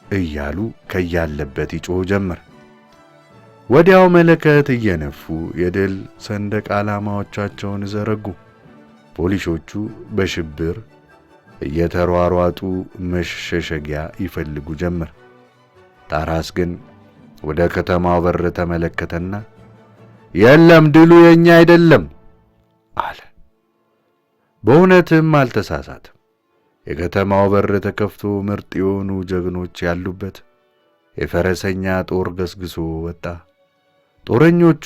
እያሉ ከያለበት ይጮህ ጀመር። ወዲያው መለከት እየነፉ የድል ሰንደቅ ዓላማዎቻቸውን ዘረጉ። ፖሊሶቹ በሽብር እየተሯሯጡ መሸሸጊያ ይፈልጉ ጀመር። ታራስ ግን ወደ ከተማው በር ተመለከተና የለም ድሉ የኛ አይደለም አለ። በእውነትም አልተሳሳትም። የከተማው በር ተከፍቶ ምርጥ የሆኑ ጀግኖች ያሉበት የፈረሰኛ ጦር ገስግሶ ወጣ። ጦረኞቹ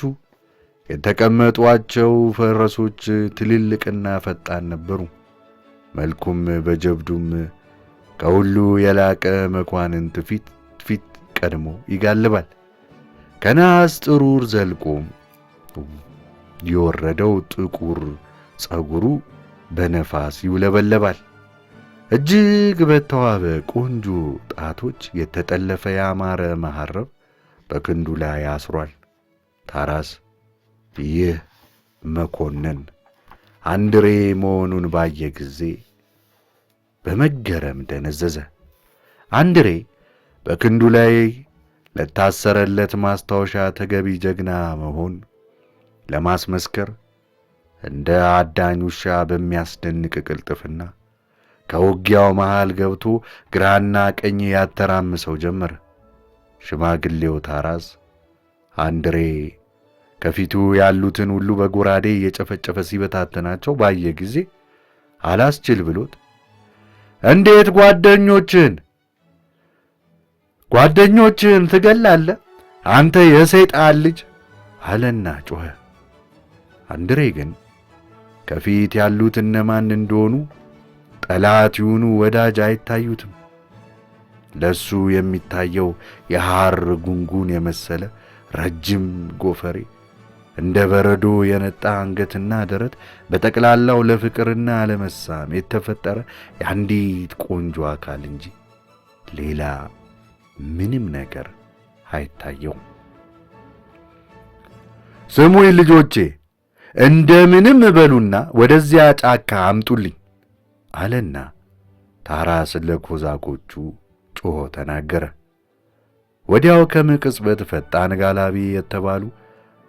የተቀመጧቸው ፈረሶች ትልልቅና ፈጣን ነበሩ። መልኩም በጀብዱም ከሁሉ የላቀ መኳንንት ፊት ቀድሞ ይጋልባል። ከነሐስ ጥሩር ዘልቆም የወረደው ጥቁር ጸጉሩ በነፋስ ይውለበለባል። እጅግ በተዋበ ቆንጆ ጣቶች የተጠለፈ ያማረ መሐረብ በክንዱ ላይ አስሯል። ታራስ ይህ መኮንን አንድሬ መሆኑን ባየ ጊዜ በመገረም ደነዘዘ። አንድሬ በክንዱ ላይ ለታሰረለት ማስታወሻ ተገቢ ጀግና መሆን ለማስመስከር እንደ አዳኝ ውሻ በሚያስደንቅ ቅልጥፍና ከውጊያው መሃል ገብቶ ግራና ቀኝ ያተራምሰው ጀመረ። ሽማግሌው ታራስ አንድሬ ከፊቱ ያሉትን ሁሉ በጎራዴ እየጨፈጨፈ ሲበታተናቸው ባየ ጊዜ አላስችል ብሎት እንዴት ጓደኞችን ትገላለህ አንተ የሰይጣን ልጅ አለና ጮኸ። አንድሬ ግን ከፊት ያሉት እነማን እንደሆኑ ጠላት ይሁኑ ወዳጅ አይታዩትም። ለሱ የሚታየው የሐር ጉንጉን የመሰለ ረጅም ጎፈሬ፣ እንደ በረዶ የነጣ አንገትና ደረት፣ በጠቅላላው ለፍቅርና ለመሳም የተፈጠረ የአንዲት ቆንጆ አካል እንጂ ሌላ ምንም ነገር አይታየውም። ስሙኝ ልጆቼ፣ እንደምንም በሉና ወደዚያ ጫካ አምጡልኝ አለና ታራስ ለኮዛኮቹ ጮሆ ተናገረ። ወዲያው ከመቅጽበት ፈጣን ጋላቢ የተባሉ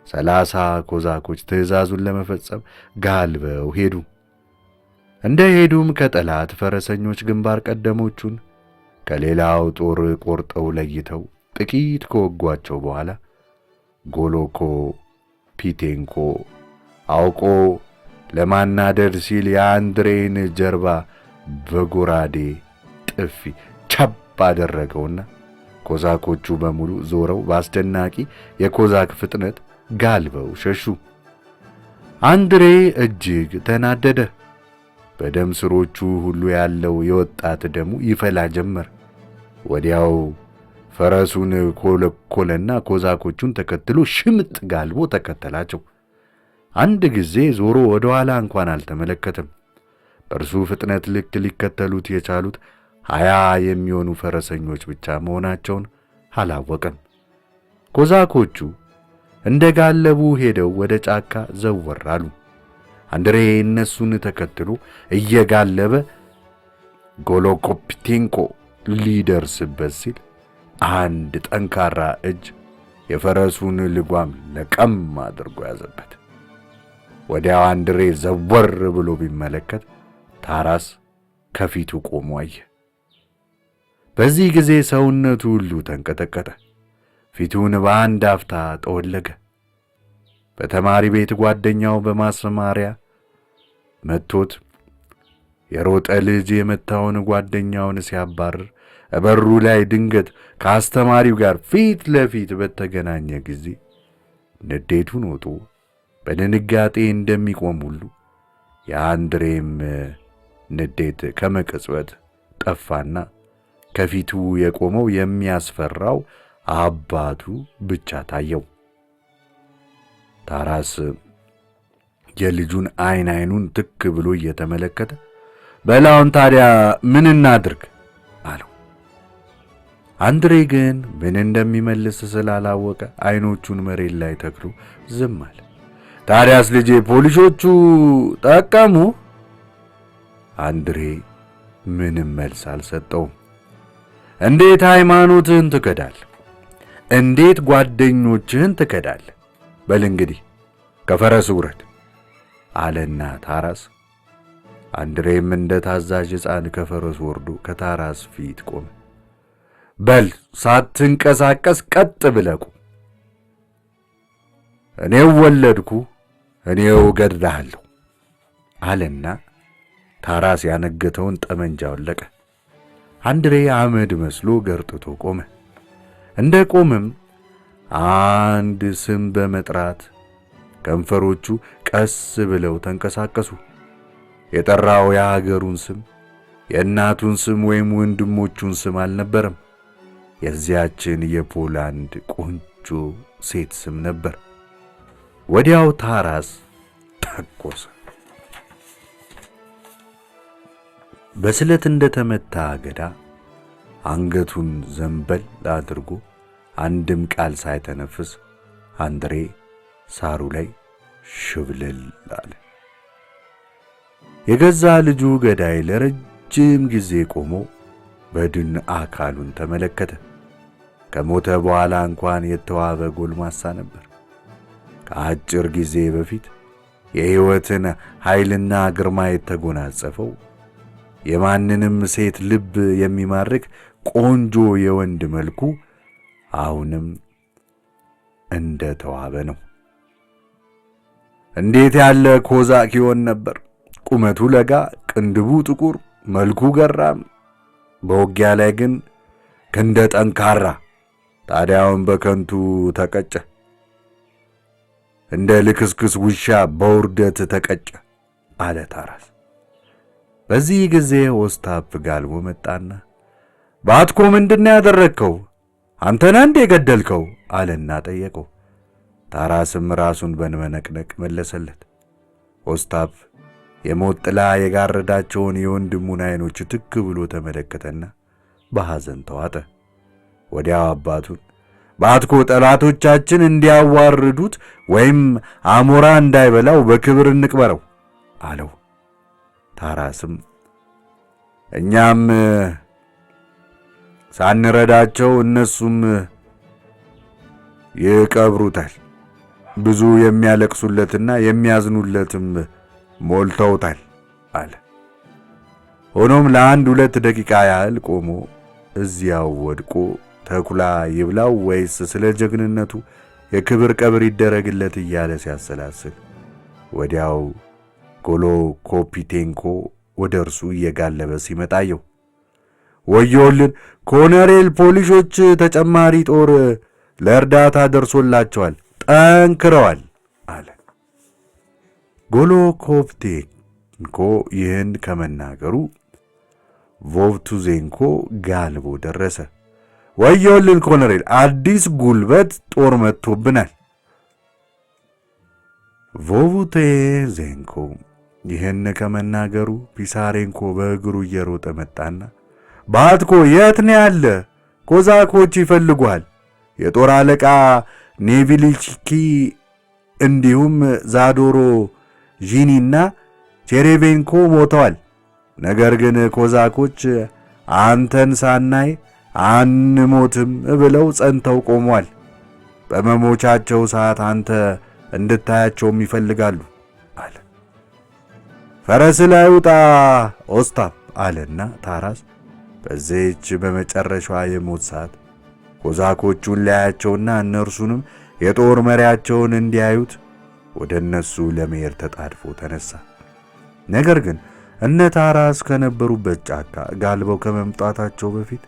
30 ኮዛኮች ትእዛዙን ለመፈጸም ጋልበው ሄዱ። እንደ ሄዱም ከጠላት ፈረሰኞች ግንባር ቀደሞቹን ከሌላው ጦር ቆርጠው ለይተው ጥቂት ከወጓቸው በኋላ ጎሎኮ ፒቴንኮ አውቆ ለማናደድ ሲል የአንድሬን ጀርባ በጎራዴ ጥፊ ቸብ አደረገውና ኮዛኮቹ በሙሉ ዞረው በአስደናቂ የኮዛክ ፍጥነት ጋልበው ሸሹ። አንድሬ እጅግ ተናደደ። በደም ስሮቹ ሁሉ ያለው የወጣት ደሙ ይፈላ ጀመር። ወዲያው ፈረሱን ኮለኮለና ኮዛኮቹን ተከትሎ ሽምጥ ጋልቦ ተከተላቸው። አንድ ጊዜ ዞሮ ወደ ኋላ እንኳን አልተመለከተም። በእርሱ ፍጥነት ልክ ሊከተሉት የቻሉት 20 የሚሆኑ ፈረሰኞች ብቻ መሆናቸውን አላወቀም። ኮዛኮቹ እንደ ጋለቡ ሄደው ወደ ጫካ ዘወር አሉ። አንድሬ እነሱን ተከትሎ እየጋለበ ጎሎኮፒቴንኮ ሊደርስበት ሲል አንድ ጠንካራ እጅ የፈረሱን ልጓም ለቀም አድርጎ ያዘበት። ወዲያው አንድሬ ዘወር ብሎ ቢመለከት ታራስ ከፊቱ ቆሞ አየ። በዚህ ጊዜ ሰውነቱ ሁሉ ተንቀጠቀጠ። ፊቱን በአንድ አፍታ ጠወለገ። በተማሪ ቤት ጓደኛው በማስማሪያ መቶት የሮጠ ልጅ የመታውን ጓደኛውን ሲያባርር በሩ ላይ ድንገት ከአስተማሪው ጋር ፊት ለፊት በተገናኘ ጊዜ ንዴቱን ወጦ በድንጋጤ እንደሚቆም ሁሉ የአንድሬም ንዴት ከመቅጽበት ጠፋና ከፊቱ የቆመው የሚያስፈራው አባቱ ብቻ ታየው። ታራስ የልጁን አይኑን ትክ ብሎ እየተመለከተ በላውን ታዲያ ምን እናድርግ አለው። አንድሬ ግን ምን እንደሚመልስ ስላላወቀ አይኖቹን መሬት ላይ ተክሎ ዝም አለ። ታዲያስ ልጄ ፖሊሶቹ ጠቀሙ? አንድሬ ምንም መልስ አልሰጠውም። እንዴት ሃይማኖትህን ትከዳለህ? እንዴት ጓደኞችህን ትከዳለህ? በል እንግዲህ ከፈረስ ውረድ አለና ታራስ አንድሬም እንደ ታዛዥ ሕፃን ከፈረሱ ወርዶ ከታራስ ፊት ቆመ። በል ሳትንቀሳቀስ ቀጥ ብለህ ቁም። እኔው ወለድኩ፣ እኔው ገድልሃለሁ አለና ታራስ ያነገተውን ጠመንጃ ወለቀ። አንድሬ አመድ መስሎ ገርጥቶ ቆመ። እንደ ቆመም አንድ ስም በመጥራት ከንፈሮቹ ቀስ ብለው ተንቀሳቀሱ። የጠራው የሀገሩን ስም፣ የእናቱን ስም ወይም ወንድሞቹን ስም አልነበረም። የዚያችን የፖላንድ ቆንጆ ሴት ስም ነበር። ወዲያው ታራስ ተኮሰ። በስለት እንደተመታ አገዳ አንገቱን ዘንበል አድርጎ አንድም ቃል ሳይተነፍስ አንድሬ ሳሩ ላይ ሽብልል አለ። የገዛ ልጁ ገዳይ ለረጅም ጊዜ ቆሞ በድን አካሉን ተመለከተ። ከሞተ በኋላ እንኳን የተዋበ ጎልማሳ ነበር። ከአጭር ጊዜ በፊት የሕይወትን ኃይልና ግርማ የተጎናጸፈው የማንንም ሴት ልብ የሚማርክ ቆንጆ የወንድ መልኩ አሁንም እንደ ተዋበ ነው። እንዴት ያለ ኮዛክ ይሆን ነበር! ቁመቱ ለጋ፣ ቅንድቡ ጥቁር፣ መልኩ ገራም፣ በውጊያ ላይ ግን ክንደ ጠንካራ። ታዲያውን በከንቱ ተቀጨ፣ እንደ ልክስክስ ውሻ በውርደት ተቀጨ አለ ታራስ። በዚህ ጊዜ ኦስታፕ ጋልቦ መጣና ባትኮ ምንድነው ያደረግከው? አንተ ነህ እንዴ የገደልከው? አለና ጠየቀው። ታራስም ራሱን በመነቅነቅ መለሰለት። ኦስታፕ የሞት ጥላ የጋረዳቸውን የወንድሙን ዓይኖች ትክ ብሎ ተመለከተና በሐዘን ተዋጠ። ወዲያው አባቱን ባትኮ ጠላቶቻችን እንዲያዋርዱት ወይም አሞራ እንዳይበላው በክብር እንቅበረው አለው። ታራስም እኛም ሳንረዳቸው እነሱም ይቀብሩታል፣ ብዙ የሚያለቅሱለትና የሚያዝኑለትም ሞልተውታል አለ። ሆኖም ለአንድ 2 ደቂቃ ያህል ቆሞ እዚያው ወድቆ ተኩላ ይብላው ወይስ ስለ ጀግንነቱ የክብር ቀብር ይደረግለት እያለ ሲያሰላስል ወዲያው ጎሎኮፒቴንኮ ወደ እርሱ እየጋለበ ሲመጣየው። ወዮልን! ኮሎኔል ፖሊሶች ተጨማሪ ጦር ለእርዳታ ደርሶላቸዋል፣ ጠንክረዋል አለ። ጎሎኮፒቴንኮ ይህን ከመናገሩ ቮቭቱዜንኮ ጋልቦ ደረሰ። ወዮልን ኮሎኔል፣ አዲስ ጉልበት ጦር መጥቶብናል። ቮቭቱዜንኮ ይህን ከመናገሩ ፒሳሬንኮ በእግሩ እየሮጠ መጣና ባትኮ የት ነው ያለ? ኮዛኮች ይፈልጉሃል። የጦር አለቃ ኔቪሊችኪ እንዲሁም ዛዶሮ ዢኒና ቼሬቬንኮ ሞተዋል። ነገር ግን ኮዛኮች አንተን ሳናይ አንሞትም ብለው ጸንተው ቆመዋል። በመሞቻቸው ሰዓት አንተ እንድታያቸውም ይፈልጋሉ አለ። ፈረስ ላይ ውጣ ኦስታፕ አለና ታራስ በዚህች በመጨረሻዋ የሞት ሰዓት ኮዛኮቹን ሊያያቸውና እነርሱንም የጦር መሪያቸውን እንዲያዩት ወደ እነሱ ለመሄድ ተጣድፎ ተነሳ። ነገር ግን እነ ታራስ ከነበሩበት ጫካ ጋልበው ከመምጣታቸው በፊት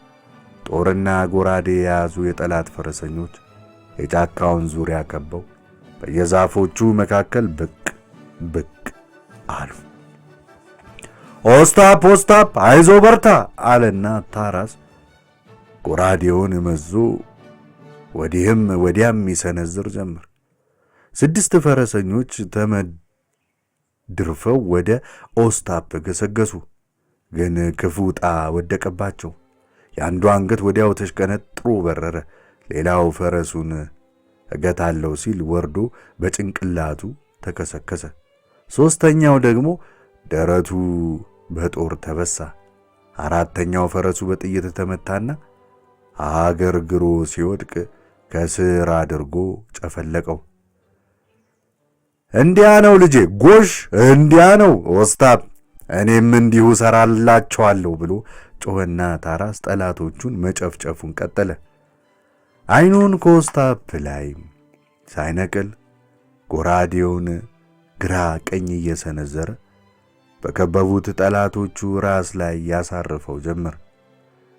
ጦርና ጎራዴ የያዙ የጠላት ፈረሰኞች የጫካውን ዙሪያ ከበው በየዛፎቹ መካከል ብቅ ብቅ አሉ። ኦስታፕ ኦስታፕ፣ አይዞ በርታ አለና ታራስ ጎራዴውን መዞ ወዲህም ወዲያም ይሰነዝር ጀመር። 6 ፈረሰኞች ተመድርፈው ወደ ኦስታፕ ገሰገሱ። ግን ክፉ ዕጣ ወደቀባቸው። የአንዱ አንገት ወዲያው ተሽቀነጥሮ በረረ። ሌላው ፈረሱን እገታለሁ ሲል ወርዶ በጭንቅላቱ ተከሰከሰ። 3ኛው ደግሞ ደረቱ በጦር ተበሳ። 4ኛው ፈረሱ በጥይት ተመታና አገርግሮ ሲወድቅ ከስር አድርጎ ጨፈለቀው። እንዲያ ነው ልጄ፣ ጎሽ እንዲያ ነው ኦስታፕ፣ እኔም እንዲሁ ሰራላችኋለሁ ብሎ ጮኸና ታራስ ጠላቶቹን መጨፍጨፉን ቀጠለ። ዓይኑን ከኦስታፕ ላይ ሳይነቅል ጎራዴውን ግራ ቀኝ እየሰነዘረ በከበቡት ጠላቶቹ ራስ ላይ ያሳርፈው ጀመር።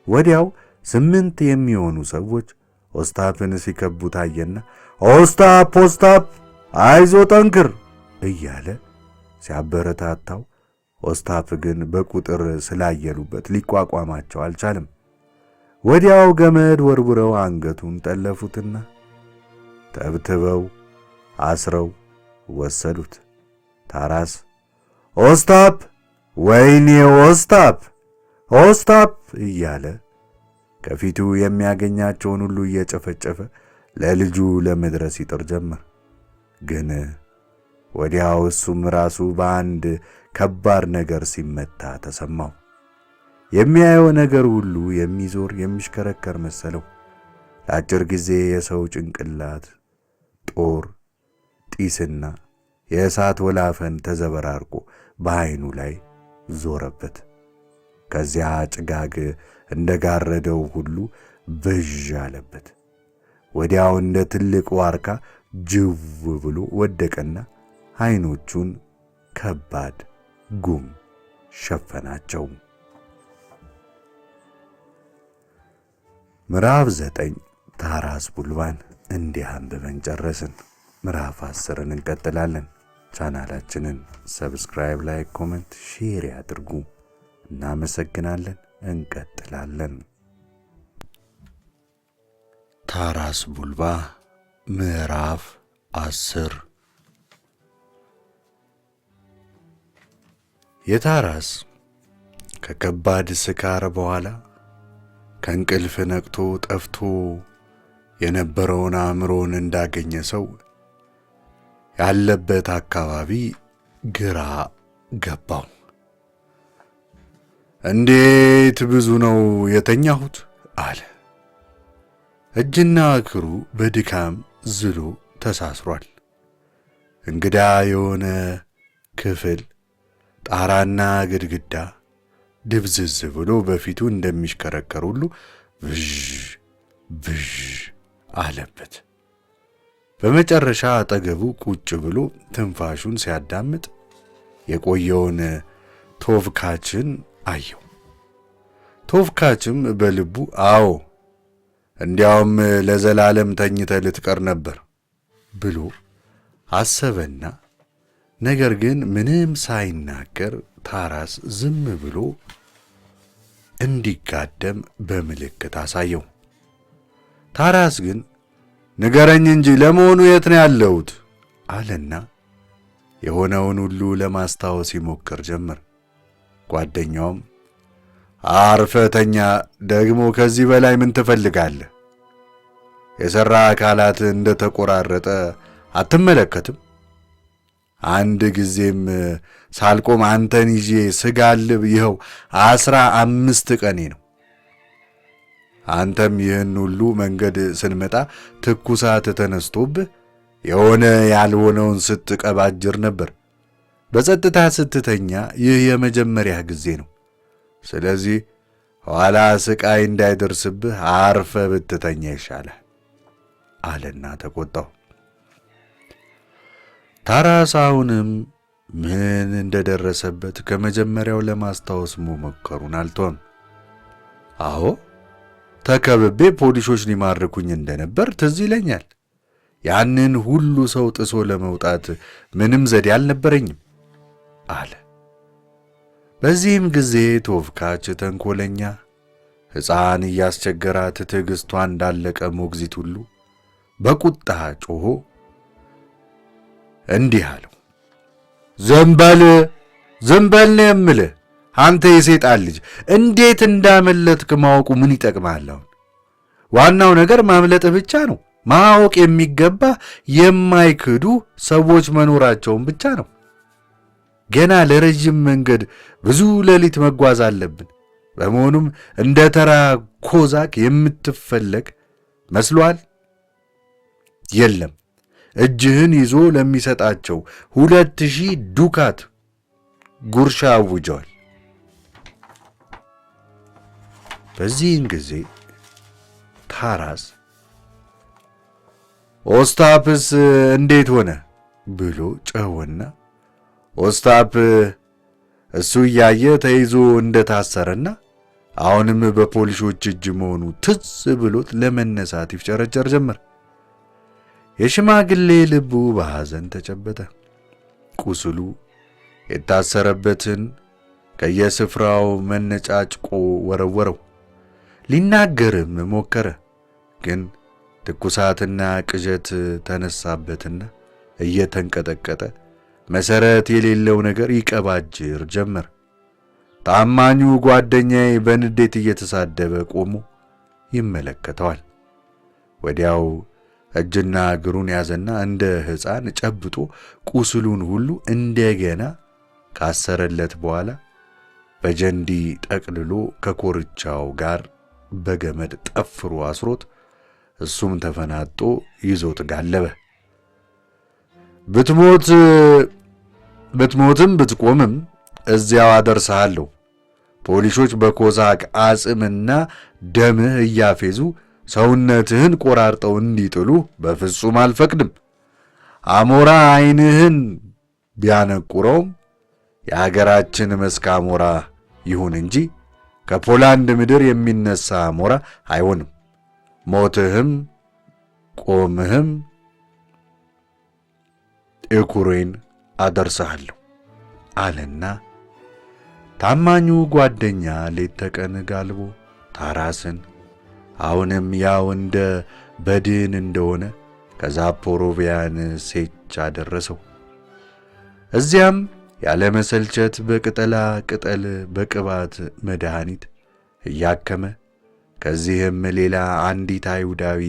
ወዲያው 8 የሚሆኑ ሰዎች ኦስታፕን ሲከቡ ታየና ኦስታፕ ኦስታፕ አይዞ ጠንክር እያለ ሲያበረታታው፣ ኦስታፕ ግን በቁጥር ስላየሉበት ሊቋቋማቸው አልቻለም። ወዲያው ገመድ ወርውረው አንገቱን ጠለፉትና ተብትበው አስረው ወሰዱት። ታራስ ኦስታፕ ወይኔ ኦስታፕ ኦስታፕ እያለ ከፊቱ የሚያገኛቸውን ሁሉ እየጨፈጨፈ ለልጁ ለመድረስ ይጥር ጀመር። ግን ወዲያው እሱም ራሱ በአንድ ከባድ ነገር ሲመታ ተሰማው። የሚያየው ነገር ሁሉ የሚዞር የሚሽከረከር መሰለው። ለአጭር ጊዜ የሰው ጭንቅላት፣ ጦር፣ ጢስና የእሳት ወላፈን ተዘበራርቆ በዓይኑ ላይ ዞረበት። ከዚያ ጭጋግ እንደጋረደው ሁሉ ብዥ አለበት። ወዲያው እንደ ትልቅ ዋርካ ጅው ብሎ ወደቀና ዓይኖቹን ከባድ ጉም ሸፈናቸው። ምዕራፍ 9 ታራስ ቡልባን እንዲህ አንብበን ጨረስን። ምዕራፍ 10ን እንቀጥላለን። ቻናላችንን ሰብስክራይብ፣ ላይክ፣ ኮሜንት፣ ሼር ያድርጉ። እናመሰግናለን። እንቀጥላለን። ታራስ ቡልባ ምዕራፍ 10። የታራስ ከከባድ ስካር በኋላ ከእንቅልፍ ነቅቶ ጠፍቶ የነበረውን አእምሮን እንዳገኘ ሰው ያለበት አካባቢ ግራ ገባው። እንዴት ብዙ ነው የተኛሁት አለ። እጅና እግሩ በድካም ዝሎ ተሳስሯል። እንግዳ የሆነ ክፍል ጣራና ግድግዳ ድብዝዝ ብሎ በፊቱ እንደሚሽከረከር ሁሉ ብዥ ብዥ አለበት። በመጨረሻ አጠገቡ ቁጭ ብሎ ትንፋሹን ሲያዳምጥ የቆየውን ቶቭካችን አየው። ቶቭካችም በልቡ አዎ እንዲያውም ለዘላለም ተኝተ ልትቀር ነበር ብሎ አሰበና፣ ነገር ግን ምንም ሳይናገር ታራስ ዝም ብሎ እንዲጋደም በምልክት አሳየው። ታራስ ግን ንገረኝ እንጂ ለመሆኑ የት ነው ያለሁት አለና የሆነውን ሁሉ ለማስታወስ ይሞክር ጀመር። ጓደኛውም አርፈተኛ፣ ደግሞ ከዚህ በላይ ምን ትፈልጋለህ? የሠራ አካላት እንደ ተቆራረጠ አትመለከትም? አንድ ጊዜም ሳልቆም አንተን ይዤ ስጋልብ ይኸው 15 ቀኔ ነው። አንተም ይህን ሁሉ መንገድ ስንመጣ ትኩሳት ተነስቶብህ የሆነ ያልሆነውን ስትቀባጅር ነበር። በጸጥታ ስትተኛ ይህ የመጀመሪያ ጊዜ ነው። ስለዚህ ኋላ ስቃይ እንዳይደርስብህ አርፈ ብትተኛ ይሻላል አለና ተቆጣው። ታራስ አሁንም ምን እንደደረሰበት ከመጀመሪያው ለማስታወስ መሞከሩን አልተወም። አዎ ተከብቤ ፖሊሶች ሊማርኩኝ እንደነበር ትዝ ይለኛል። ያንን ሁሉ ሰው ጥሶ ለመውጣት ምንም ዘዴ አልነበረኝም አለ። በዚህም ጊዜ ቶቭካች ተንኮለኛ ሕፃን እያስቸገራት ትዕግሥቷ እንዳለቀ ሞግዚት ሁሉ በቁጣ ጮኾ እንዲህ አለው፣ ዘንበል ዘንበል ነው የምልህ አንተ የሰይጣን ልጅ፣ እንዴት እንዳመለጥክ ማወቁ ምን ይጠቅማል? አሁን ዋናው ነገር ማምለጥህ ብቻ ነው። ማወቅ የሚገባ የማይክዱ ሰዎች መኖራቸውን ብቻ ነው። ገና ለረጅም መንገድ ብዙ ሌሊት መጓዝ አለብን። በመሆኑም እንደ ተራ ኮዛክ የምትፈለግ መስሏል? የለም፣ እጅህን ይዞ ለሚሰጣቸው 2000 ዱካት ጉርሻ አውጀዋል። በዚህን ጊዜ ታራስ ኦስታፕስ እንዴት ሆነ ብሎ ጨወና ኦስታፕ እሱ እያየ ተይዞ እንደታሰረና አሁንም በፖሊሶች እጅ መሆኑ ትዝ ብሎት ለመነሳት ይፍጨረጨር ጀመር። የሽማግሌ ልቡ በሐዘን ተጨበጠ። ቁስሉ የታሰረበትን ከየስፍራው መነጫጭቆ ወረወረው። ሊናገርም ሞከረ፣ ግን ትኩሳትና ቅዠት ተነሳበትና እየተንቀጠቀጠ መሰረት የሌለው ነገር ይቀባጅር ጀመር። ታማኙ ጓደኛዬ በንዴት እየተሳደበ ቆሞ ይመለከተዋል። ወዲያው እጅና እግሩን ያዘና እንደ ሕፃን ጨብጦ ቁስሉን ሁሉ እንደገና ካሰረለት በኋላ በጀንዲ ጠቅልሎ ከኮርቻው ጋር በገመድ ጠፍሮ አስሮት እሱም ተፈናጦ ይዞት ጋለበ። ብትሞትም ብትቆምም እዚያው አደርሰሃለሁ። ፖሊሶች በኮዛክ አጽምና ደምህ እያፌዙ ሰውነትህን ቆራርጠው እንዲጥሉ በፍጹም አልፈቅድም። አሞራ ዓይንህን ቢያነቁረውም የአገራችን መስክ አሞራ ይሁን እንጂ ከፖላንድ ምድር የሚነሳ አሞራ አይሆንም። ሞትህም ቆምህም ኤኩሬን አደርሰሃለሁ አለና ታማኙ ጓደኛ ሌት ተቀን ጋልቦ ታራስን አሁንም ያው እንደ በድን እንደሆነ ከዛፖሮቪያን ሴች አደረሰው። እዚያም ያለ መሰልቸት በቅጠላ ቅጠል በቅባት መድኃኒት እያከመ ከዚህም ሌላ አንዲት አይሁዳዊ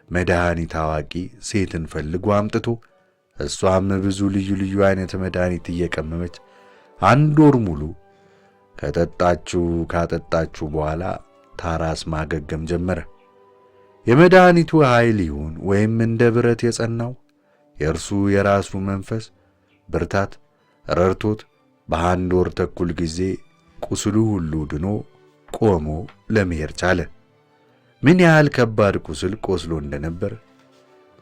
መድኃኒት አዋቂ ሴትን ፈልጎ አምጥቶ እሷም ብዙ ልዩ ልዩ አይነት መድኃኒት እየቀመመች 1 ወር ሙሉ ካጠጣችሁ በኋላ ታራስ ማገገም ጀመረ። የመድኃኒቱ ኃይል ይሁን ወይም እንደ ብረት የጸናው የራሱ መንፈስ ብርታት ረድቶት በ1 ወር ተኩል ጊዜ ቁስሉ ሁሉ ድኖ ቆሞ ለመሄድ ቻለ። ምን ያህል ከባድ ቁስል ቆስሎ እንደነበር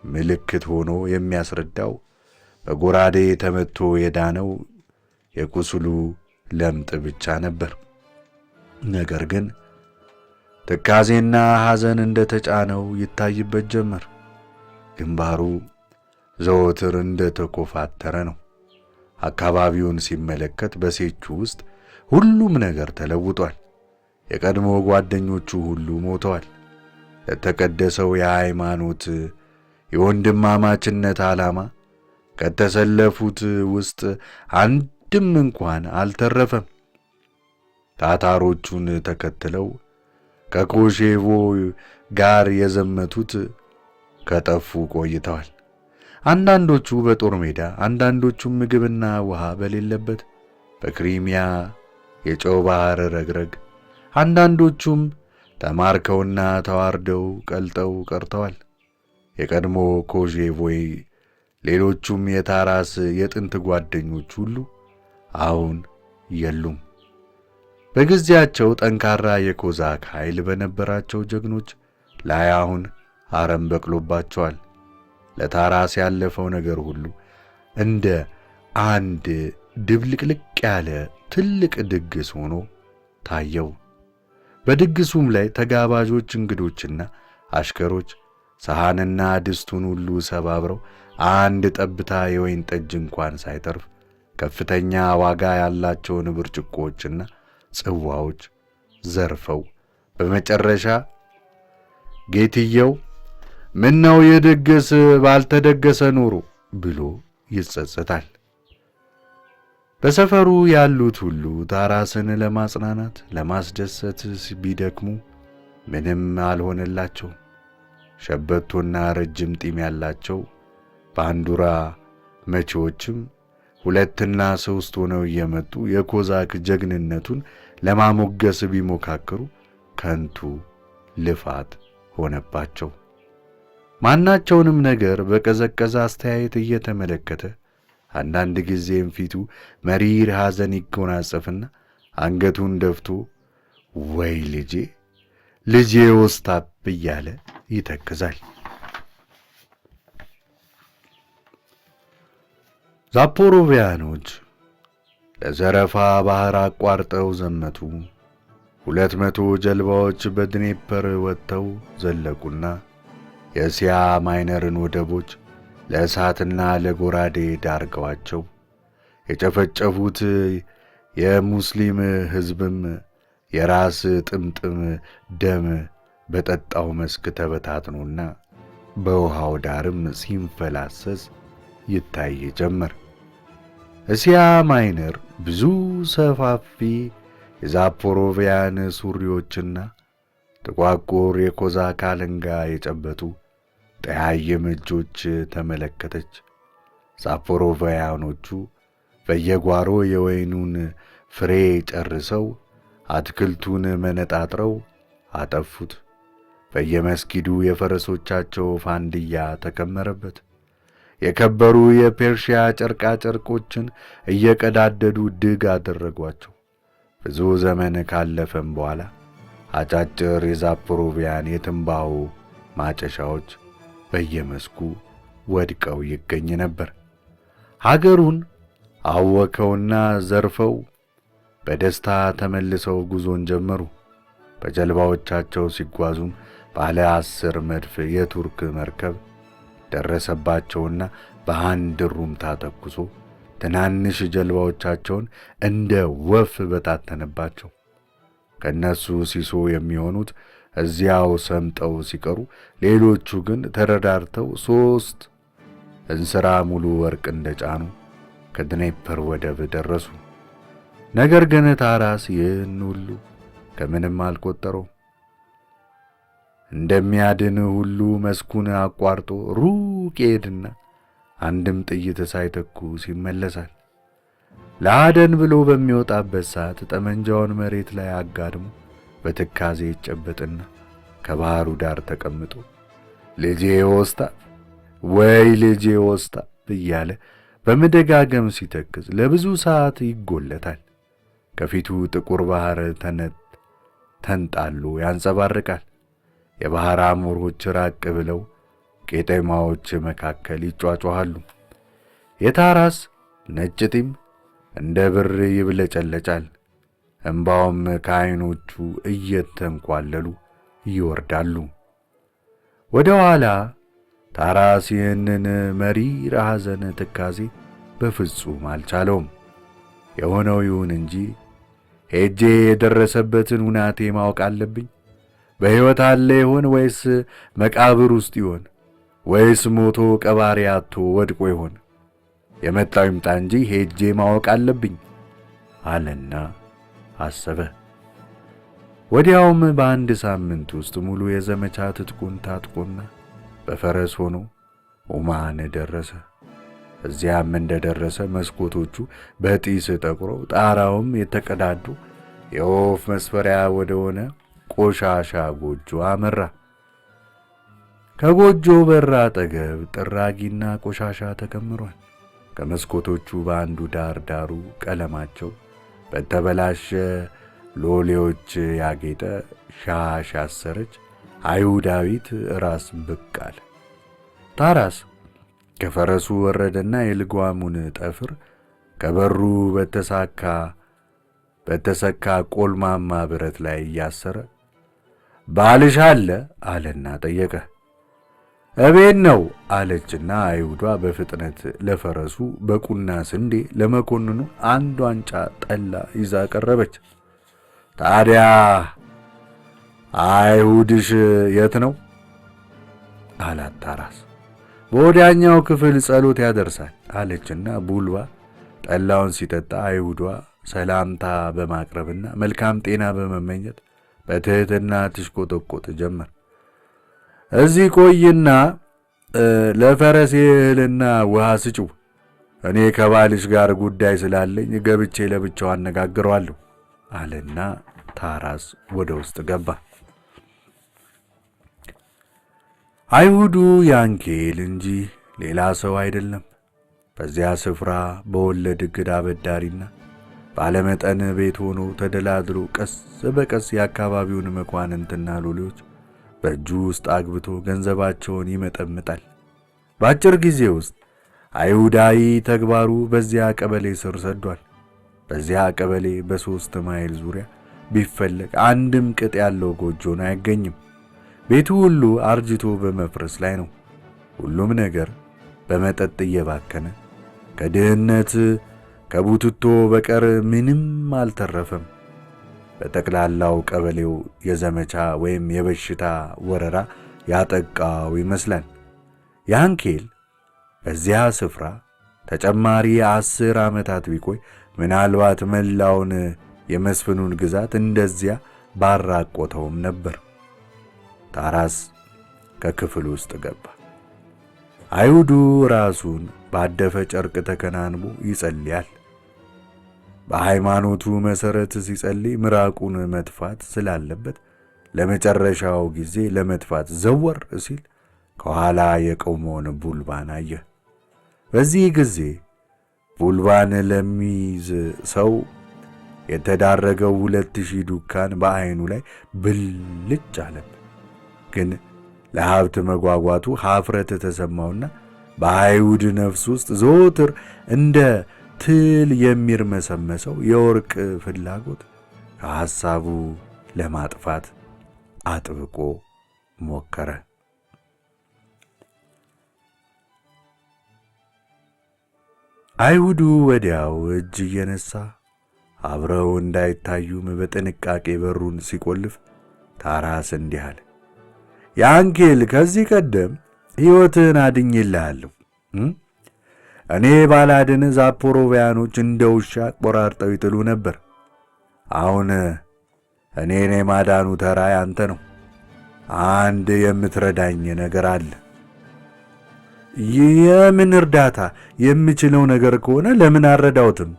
ምልክት ሆኖ የሚያስረዳው በጎራዴ ተመቶ የዳነው የቁስሉ ለምጥ ብቻ ነበር። ነገር ግን ትካዜና ሐዘን እንደተጫነው ይታይበት ጀመር። ግንባሩ ዘወትር እንደተኮፋተረ ነው። አካባቢውን ሲመለከት በሴቹ ውስጥ ሁሉም ነገር ተለውጧል። የቀድሞ ጓደኞቹ ሁሉ ሞተዋል። ለተቀደሰው የሃይማኖት የወንድማማችነት ዓላማ ከተሰለፉት ውስጥ አንድም እንኳን አልተረፈም። ታታሮቹን ተከትለው ከኮሼቮ ጋር የዘመቱት ከጠፉ ቆይተዋል። አንዳንዶቹ በጦር ሜዳ፣ አንዳንዶቹም ምግብና ውሃ በሌለበት በክሪሚያ የጨው ባህር ረግረግ፣ አንዳንዶቹም ተማርከውና ተዋርደው ቀልጠው ቀርተዋል። የቀድሞ ኮሼቮይ ሌሎቹም የታራስ የጥንት ጓደኞች ሁሉ አሁን የሉም። በጊዜያቸው ጠንካራ የኮዛክ ኃይል በነበራቸው ጀግኖች ላይ አሁን አረም በቅሎባቸዋል። ለታራስ ያለፈው ነገር ሁሉ እንደ አንድ ድብልቅልቅ ያለ ትልቅ ድግስ ሆኖ ታየው። በድግሱም ላይ ተጋባዦች እንግዶችና አሽከሮች ሰሃንና ድስቱን ሁሉ ሰባብረው አንድ ጠብታ የወይን ጠጅ እንኳን ሳይተርፍ ከፍተኛ ዋጋ ያላቸውን ብርጭቆዎችና ጽዋዎች ዘርፈው በመጨረሻ ጌትየው ምነው የድግስ ባልተደገሰ ኖሮ ብሎ ይጸጸታል። በሰፈሩ ያሉት ሁሉ ታራስን ለማጽናናት ለማስደሰት ቢደክሙ ምንም አልሆነላቸው። ሸበቶና ረጅም ጢም ያላቸው ባንዱራ መቺዎችም 2 እና 3 ሆነው እየመጡ የኮዛክ ጀግንነቱን ለማሞገስ ቢሞካከሩ ከንቱ ልፋት ሆነባቸው። ማናቸውንም ነገር በቀዘቀዘ አስተያየት እየተመለከተ አንዳንድ ጊዜም ፊቱ መሪር ሐዘን ይጎናጸፍና አንገቱን ደፍቶ ወይ ልጄ ወስታብ እያለ ይተክዛል። ዛፖሮቪያኖች ለዘረፋ ባህር አቋርጠው ዘመቱ። 200 ጀልባዎች በድኔፐር ወጥተው ዘለቁና የእስያ ማይነርን ወደቦች ለእሳትና ለጎራዴ ዳርገዋቸው የጨፈጨፉት የሙስሊም ሕዝብም የራስ ጥምጥም ደም በጠጣው መስክ ተበታትኖና በውሃው ዳርም ሲንፈላሰስ ይታይ ጀመር። እስያ ማይነር ብዙ ሰፋፊ የዛፖሮቪያን ሱሪዎችና ጥቋቁር የኮዛክ አለንጋ የጨበጡ ጠያይም እጆች ተመለከተች። ዛፖሮቪያኖቹ በየጓሮ የወይኑን ፍሬ ጨርሰው አትክልቱን መነጣጥረው አጠፉት። በየመስጊዱ የፈረሶቻቸው ፋንድያ ተከመረበት። የከበሩ የፔርሺያ ጨርቃ ጨርቆችን እየቀዳደዱ ድግ አደረጓቸው። ብዙ ዘመን ካለፈም በኋላ አጫጭር የዛፖሮቪያን የትንባሆ ማጨሻዎች በየመስኩ ወድቀው ይገኝ ነበር። ሀገሩን አወከውና ዘርፈው በደስታ ተመልሰው ጉዞን ጀመሩ። በጀልባዎቻቸው ሲጓዙም ባለ 10 መድፍ የቱርክ መርከብ ደረሰባቸውና በአንድ ሩምታ ተኩሶ ትናንሽ ጀልባዎቻቸውን እንደ ወፍ በታተነባቸው። ከነሱ ሲሶ የሚሆኑት እዚያው ሰምጠው ሲቀሩ፣ ሌሎቹ ግን ተረዳርተው 3 እንስራ ሙሉ ወርቅ እንደጫኑ ከድኔፐር ወደብ ደረሱ። ነገር ግን ታራስ ይህን ሁሉ ከምንም አልቆጠረው። እንደሚያድን ሁሉ መስኩን አቋርጦ ሩቅ ይሄድና አንድም ጥይት ሳይተኩስ ይመለሳል። ለአደን ብሎ በሚወጣበት ሰዓት ጠመንጃውን መሬት ላይ አጋድሞ በትካዜ ይጨበጥና ከባህሩ ዳር ተቀምጦ ልጄ ወስታብ ወይ ልጄ ወስታብ እያለ በመደጋገም ሲተክዝ ለብዙ ሰዓት ይጎለታል። ከፊቱ ጥቁር ባህር ተንጣሎ ያንጸባርቃል። የባህር አሞሮች ራቅ ብለው ቄጠማዎች መካከል ይጯጯሃሉ። የታራስ ነጭ ጢም እንደ ብር ይብለጨለጫል። እንባውም ከዓይኖቹ እየተንኳለሉ ይወርዳሉ። ወደ ኋላ ታራስ ይህንን መሪር ሐዘን ትካዜ በፍጹም አልቻለውም። የሆነው ይሁን እንጂ ሄጄ የደረሰበትን ሁናቴ ማወቅ አለብኝ። በሕይወት አለ ይሆን ወይስ መቃብር ውስጥ ይሆን? ወይስ ሞቶ ቀባሪ አጥቶ ወድቆ ይሆን? የመጣው ይምጣ እንጂ ሄጄ ማወቅ አለብኝ አለና አሰበ። ወዲያውም በአንድ ሳምንት ውስጥ ሙሉ የዘመቻ ትጥቁን ታጥቆና በፈረስ ሆኖ ኦማን ደረሰ። እዚያም እንደደረሰ መስኮቶቹ በጢስ ጠቁረው ጣራውም የተቀዳዱ የወፍ መስፈሪያ ወደሆነ ቆሻሻ ጎጆ አመራ። ከጎጆ በር አጠገብ ጥራጊና ቆሻሻ ተከምሯል። ከመስኮቶቹ በአንዱ ዳሩ ቀለማቸው በተበላሸ ሎሌዎች ያጌጠ ሻሽ ያሰረች አይሁዳዊት ራስ ብቅ አለ። ታራስ ከፈረሱ ወረደና የልጓሙን ጠፍር ከበሩ በተሰካ ቆልማማ ብረት ላይ እያሰረ ባልሽ አለና ጠየቀ። እቤት ነው አለችና አይሁዷ በፍጥነት ለፈረሱ በቁና ስንዴ ለመኮንኑ 1 ዋንጫ ጠላ ይዛ ቀረበች። ታዲያ አይሁድሽ የት ነው አላት ታራስ። በወዲያኛው ክፍል ጸሎት ያደርሳል አለችና ቡልባ ጠላውን ሲጠጣ አይሁዷ ሰላምታ በማቅረብና መልካም ጤና በመመኘት በትህትና ትሽቆጠቆጥ ጀመር። እዚህ ቆይና ለፈረሴ እህልና ውሃ ስጪው፣ እኔ ከባልሽ ጋር ጉዳይ ስላለኝ ገብቼ ለብቻው አነጋግረዋለሁ አለና ታራስ ወደ ውስጥ ገባ። አይሁዱ ያንኬል እንጂ ሌላ ሰው አይደለም። በዚያ ስፍራ በወለድ እግድ አበዳሪና ባለመጠን ቤት ሆኖ ተደላድሎ ቀስ በቀስ የአካባቢውን መኳንንትና ሎሌዎች በእጁ ውስጥ አግብቶ ገንዘባቸውን ይመጠምጣል። በአጭር ጊዜ ውስጥ አይሁዳዊ ተግባሩ በዚያ ቀበሌ ስር ሰዷል። በዚያ ቀበሌ በ3 ማይል ዙሪያ ቢፈለግ አንድም ቅጥ ያለው ጎጆን አይገኝም። ቤቱ ሁሉ አርጅቶ በመፍረስ ላይ ነው። ሁሉም ነገር በመጠጥ እየባከነ ከድህነት ከቡትቶ በቀር ምንም አልተረፈም። በጠቅላላው ቀበሌው የዘመቻ ወይም የበሽታ ወረራ ያጠቃው ይመስላል። ያንኬል በዚያ ስፍራ ተጨማሪ 10 ዓመታት ቢቆይ ምናልባት መላውን የመስፍኑን ግዛት እንደዚያ ባራቆተውም ነበር። ታራስ ከክፍል ውስጥ ገባ። አይሁዱ ራሱን ባደፈ ጨርቅ ተከናንቦ ይጸልያል። በሃይማኖቱ መሠረት ሲጸልይ ምራቁን መትፋት ስላለበት ለመጨረሻው ጊዜ ለመትፋት ዘወር ሲል ከኋላ የቆመውን ቡልባን አየ። በዚህ ጊዜ ቡልባን ለሚይዝ ሰው የተዳረገው 2000 ዱካን በዐይኑ ላይ ብልጭ አለበት። ግን ለሀብት መጓጓቱ ኀፍረት ተሰማውና በአይሁድ ነፍስ ውስጥ ዘወትር እንደ ትል የሚርመሰመሰው የወርቅ ፍላጎት ከሐሳቡ ለማጥፋት አጥብቆ ሞከረ። አይሁዱ ወዲያው እጅ እየነሳ አብረው እንዳይታዩም በጥንቃቄ በሩን ሲቆልፍ ታራስ እንዲህ አለ። ያንኬል ከዚህ ቀደም ሕይወትን አድኜልሃለሁ። እኔ ባላድን ዛፖሮቪያኖች እንደ ውሻ ቆራርጠው ይጥሉ ነበር። አሁን እኔን የማዳኑ ተራ ያንተ ነው። አንድ የምትረዳኝ ነገር አለ። የምን እርዳታ? የምችለው ነገር ከሆነ ለምን አልረዳውትም?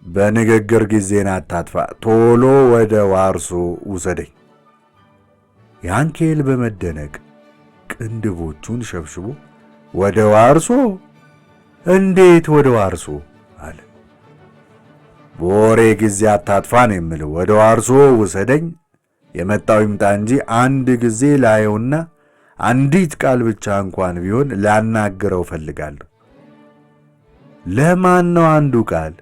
በንግግር ጊዜን አታጥፋ። ቶሎ ወደ ዋርሶ ውሰደኝ። ያንኬል በመደነቅ ቅንድቦቹን ሸብሽቦ ወደ ዋርሶ? እንዴት ወደ ዋርሶ አለ። በወሬ ጊዜ አታጥፋ ነው የምለው። ወደ ዋርሶ ውሰደኝ። የመጣው ይምጣ እንጂ አንድ ጊዜ ላየውና አንዲት ቃል ብቻ እንኳን ቢሆን ላናግረው ፈልጋለሁ። ለማን ነው አንዱ ቃል?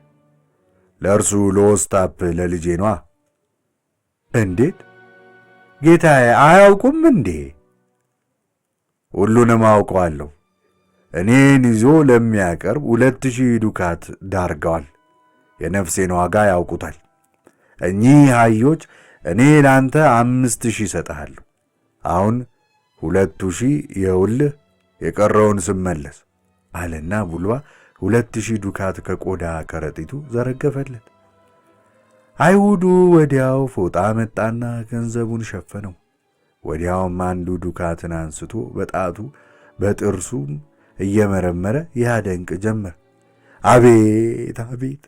ለእርሱ ለኦስታፕ ለልጄ ነዋ። እንዴት ጌታዬ አያውቁም እንዴ? ሁሉንም አውቀዋለሁ። እኔን ይዞ ለሚያቀርብ 2000 ዱካት ዳርገዋል። የነፍሴን ዋጋ ያውቁታል። እኚህ አህዮች እኔ ላንተ 5000 እሰጥሃለሁ። አሁን 2000 ይኸውልህ፣ የቀረውን ስመለስ አለና ቡልባ 2000 ዱካት ከቆዳ ከረጢቱ ዘረገፈለት። አይሁዱ ወዲያው ፎጣ መጣና ገንዘቡን ሸፈነው። ወዲያውም አንዱ ዱካትን አንስቶ በጣቱ በጥርሱም እየመረመረ ያደንቅ ጀመር። አቤት አቤት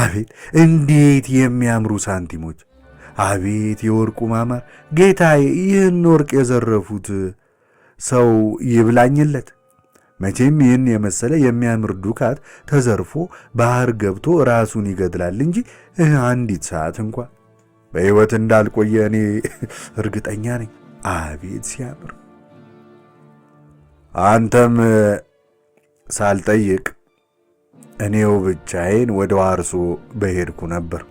አቤት! እንዴት የሚያምሩ ሳንቲሞች! አቤት የወርቁ ማማር! ጌታዬ፣ ይህን ወርቅ የዘረፉት ሰው ይብላኝለት። መቼም ይህን የመሰለ የሚያምር ዱካት ተዘርፎ ባህር ገብቶ ራሱን ይገድላል እንጂ አንዲት ሰዓት እንኳ በሕይወት እንዳልቆየ እኔ እርግጠኛ ነኝ። አቤት ሲያምር! አንተም ሳልጠይቅ እኔው ብቻዬን ወደ ዋርሶ በሄድኩ ነበር።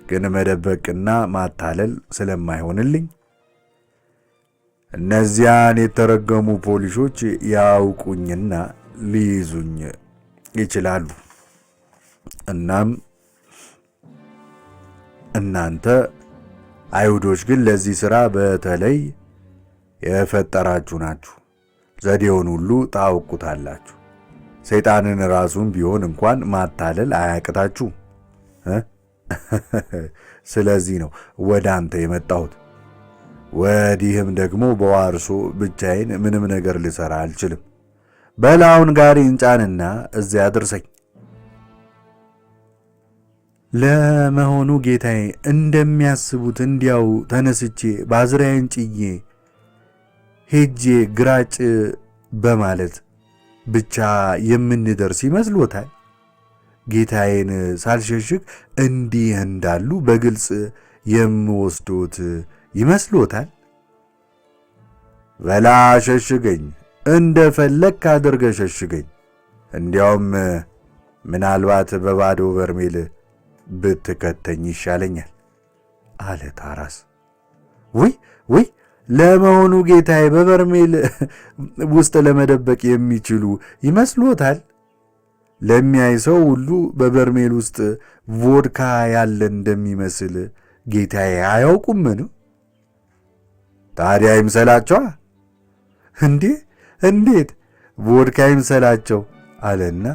ግን መደበቅና ማታለል ስለማይሆንልኝ እነዚያን የተረገሙ ፖሊሶች ያውቁኝና ሊይዙኝ ይችላሉ። እናም እናንተ አይሁዶች ግን ለዚህ ሥራ በተለይ የፈጠራችሁ ናችሁ። ዘዴውን ሁሉ ታውቁታላችሁ። ሰይጣንን ራሱን ቢሆን እንኳን ማታለል አያቅታችሁ። ስለዚህ ነው ወደ አንተ የመጣሁት። ወዲህም ደግሞ በዋርሶ ብቻዬን ምንም ነገር ልሰራ አልችልም። በላውን ጋሪ እንጫንና እዚያ አድርሰኝ። ለመሆኑ ጌታዬ እንደሚያስቡት እንዲያው ተነስቼ ባዝራዬን ጭዬ ሄጄ ግራጭ በማለት ብቻ የምንደርስ ይመስሎታል? ጌታዬን ሳልሸሽግ እንዲህ እንዳሉ በግልጽ የምወስዶት ይመስሎታል? በላ ሸሽገኝ፣ እንደፈለክ አድርገ ሸሽገኝ። እንዲያውም ምናልባት በባዶ በርሜል ብትከተኝ ይሻለኛል አለ ታራስ። ወይ ለመሆኑ ጌታዬ በበርሜል ውስጥ ለመደበቅ የሚችሉ ይመስሎታል? ለሚያይ ሰው ሁሉ በበርሜል ውስጥ ቮድካ ያለ እንደሚመስል ጌታዬ አያውቁምን? ታዲያ ይምሰላቸዋ። እንዴት ቮድካ ይምሰላቸው አለና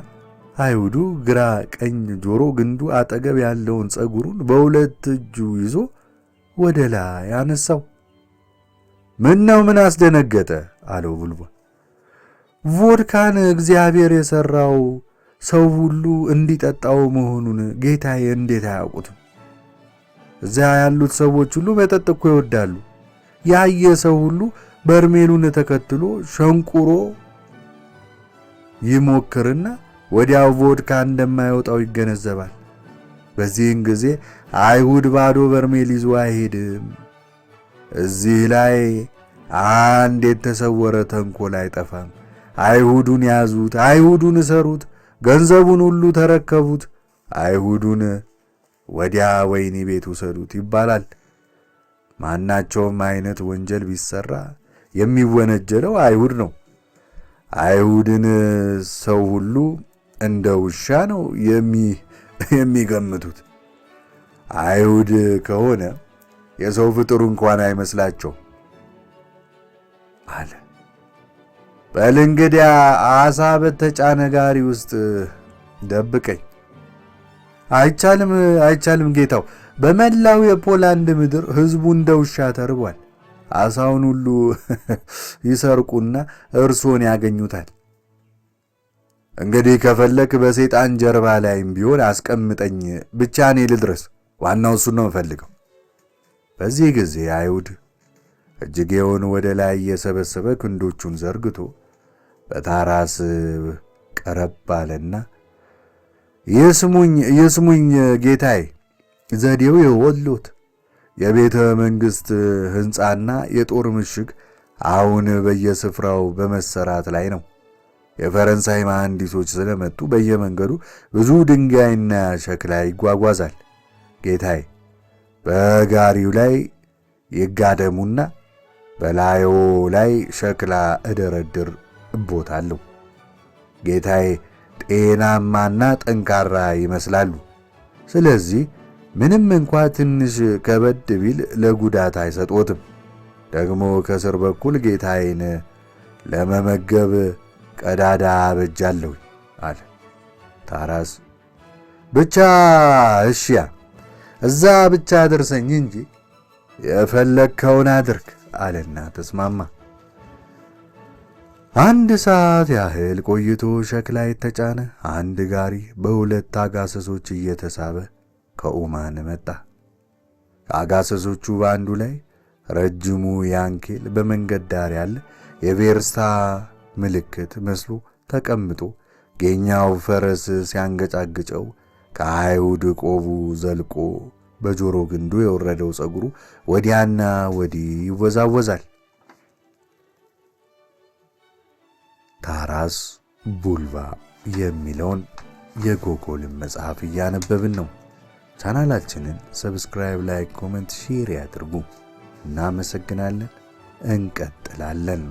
አይሁዱ ግራ ቀኝ ጆሮ ግንዱ አጠገብ ያለውን ጸጉሩን በሁለት እጁ ይዞ ወደ ላይ አነሳው። ምን አስደነገጠ አለው ቡልቡል። ቮድካን እግዚአብሔር የሠራው ሰው ሁሉ እንዲጠጣው መሆኑን ጌታዬ እንዴት አያውቁትም? እዚያ ያሉት ሰዎች ሁሉ መጠጥ እኮ ይወዳሉ። ያየ ሰው ሁሉ በርሜሉን ተከትሎ ሸንቁሮ ይሞክርና ወዲያው ቮድካ እንደማይወጣው ይገነዘባል። በዚህን ጊዜ አይሁድ ባዶ በርሜል ይዞ አይሄድም። እዚህ ላይ አንድ የተሰወረ ተንኮል አይጠፋም። አይሁዱን ያዙት፣ አይሁዱን እሰሩት፣ ገንዘቡን ሁሉ ተረከቡት፣ አይሁዱን ወዲያ ወህኒ ቤት ውሰዱት ይባላል። ማናቸውም አይነት ወንጀል ቢሰራ የሚወነጀለው አይሁድ ነው። አይሁድን ሰው ሁሉ እንደ ውሻ ነው የሚገምቱት። አይሁድ ከሆነ የሰው ፍጡር እንኳን አይመስላቸው አለ። በል እንግዲያ ዓሣ በተጫነ ጋሪ ውስጥ ደብቀኝ። አይቻልም ጌታው፣ በመላው የፖላንድ ምድር ሕዝቡ እንደ ውሻ ተርቧል። ዓሣውን ሁሉ ይሰርቁና እርሶን ያገኙታል። እንግዲህ ከፈለክ በሰይጣን ጀርባ ላይም ቢሆን አስቀምጠኝ፣ ብቻ እኔ ልድረስ። ዋናው እሱን ነው የምፈልገው። በዚህ ጊዜ አይሁድ እጅጌውን ወደ ላይ የሰበሰበ ክንዶቹን ዘርግቶ በታራስ ቀረብ አለና ይስሙኝ ጌታዬ፣ ዘዴው የወሎት የቤተ መንግሥት ሕንፃና የጦር ምሽግ አሁን በየስፍራው በመሰራት ላይ ነው። የፈረንሳይ መሐንዲሶች ስለመጡ በየመንገዱ ብዙ ድንጋይና ሸክላ ይጓጓዛል። ጌታዬ በጋሪው ላይ ይጋደሙና በላዩ ላይ ሸክላ እደረድር እቦታለሁ። ጌታዬ ጤናማና ጠንካራ ይመስላሉ። ስለዚህ ምንም እንኳ ትንሽ ከበድ ቢል ለጉዳት አይሰጦትም። ደግሞ ከስር በኩል ጌታዬን ለመመገብ ቀዳዳ አበጃለሁ አለ ታራስ። ብቻ እሺያ እዛ ብቻ ደርሰኝ እንጂ የፈለግከውን አድርግ አለና ተስማማ። አንድ ሰዓት ያህል ቆይቶ ሸክላ የተጫነ አንድ ጋሪ በሁለት አጋሰሶች እየተሳበ ከኡማን መጣ። ከአጋሰሶቹ በአንዱ ላይ ረጅሙ ያንኬል በመንገድ ዳር ያለ የቬርስታ ምልክት መስሎ ተቀምጦ ጌኛው ፈረስ ሲያንገጫግጨው ከአይሁድ ቆቡ ዘልቆ በጆሮ ግንዱ የወረደው ጸጉሩ ወዲያና ወዲህ ይወዛወዛል። ታራስ ቡልባ የሚለውን የጎጎልን መጽሐፍ እያነበብን ነው። ቻናላችንን ሰብስክራይብ፣ ላይክ፣ ኮሜንት፣ ሼር ያድርጉ። እናመሰግናለን። እንቀጥላለን።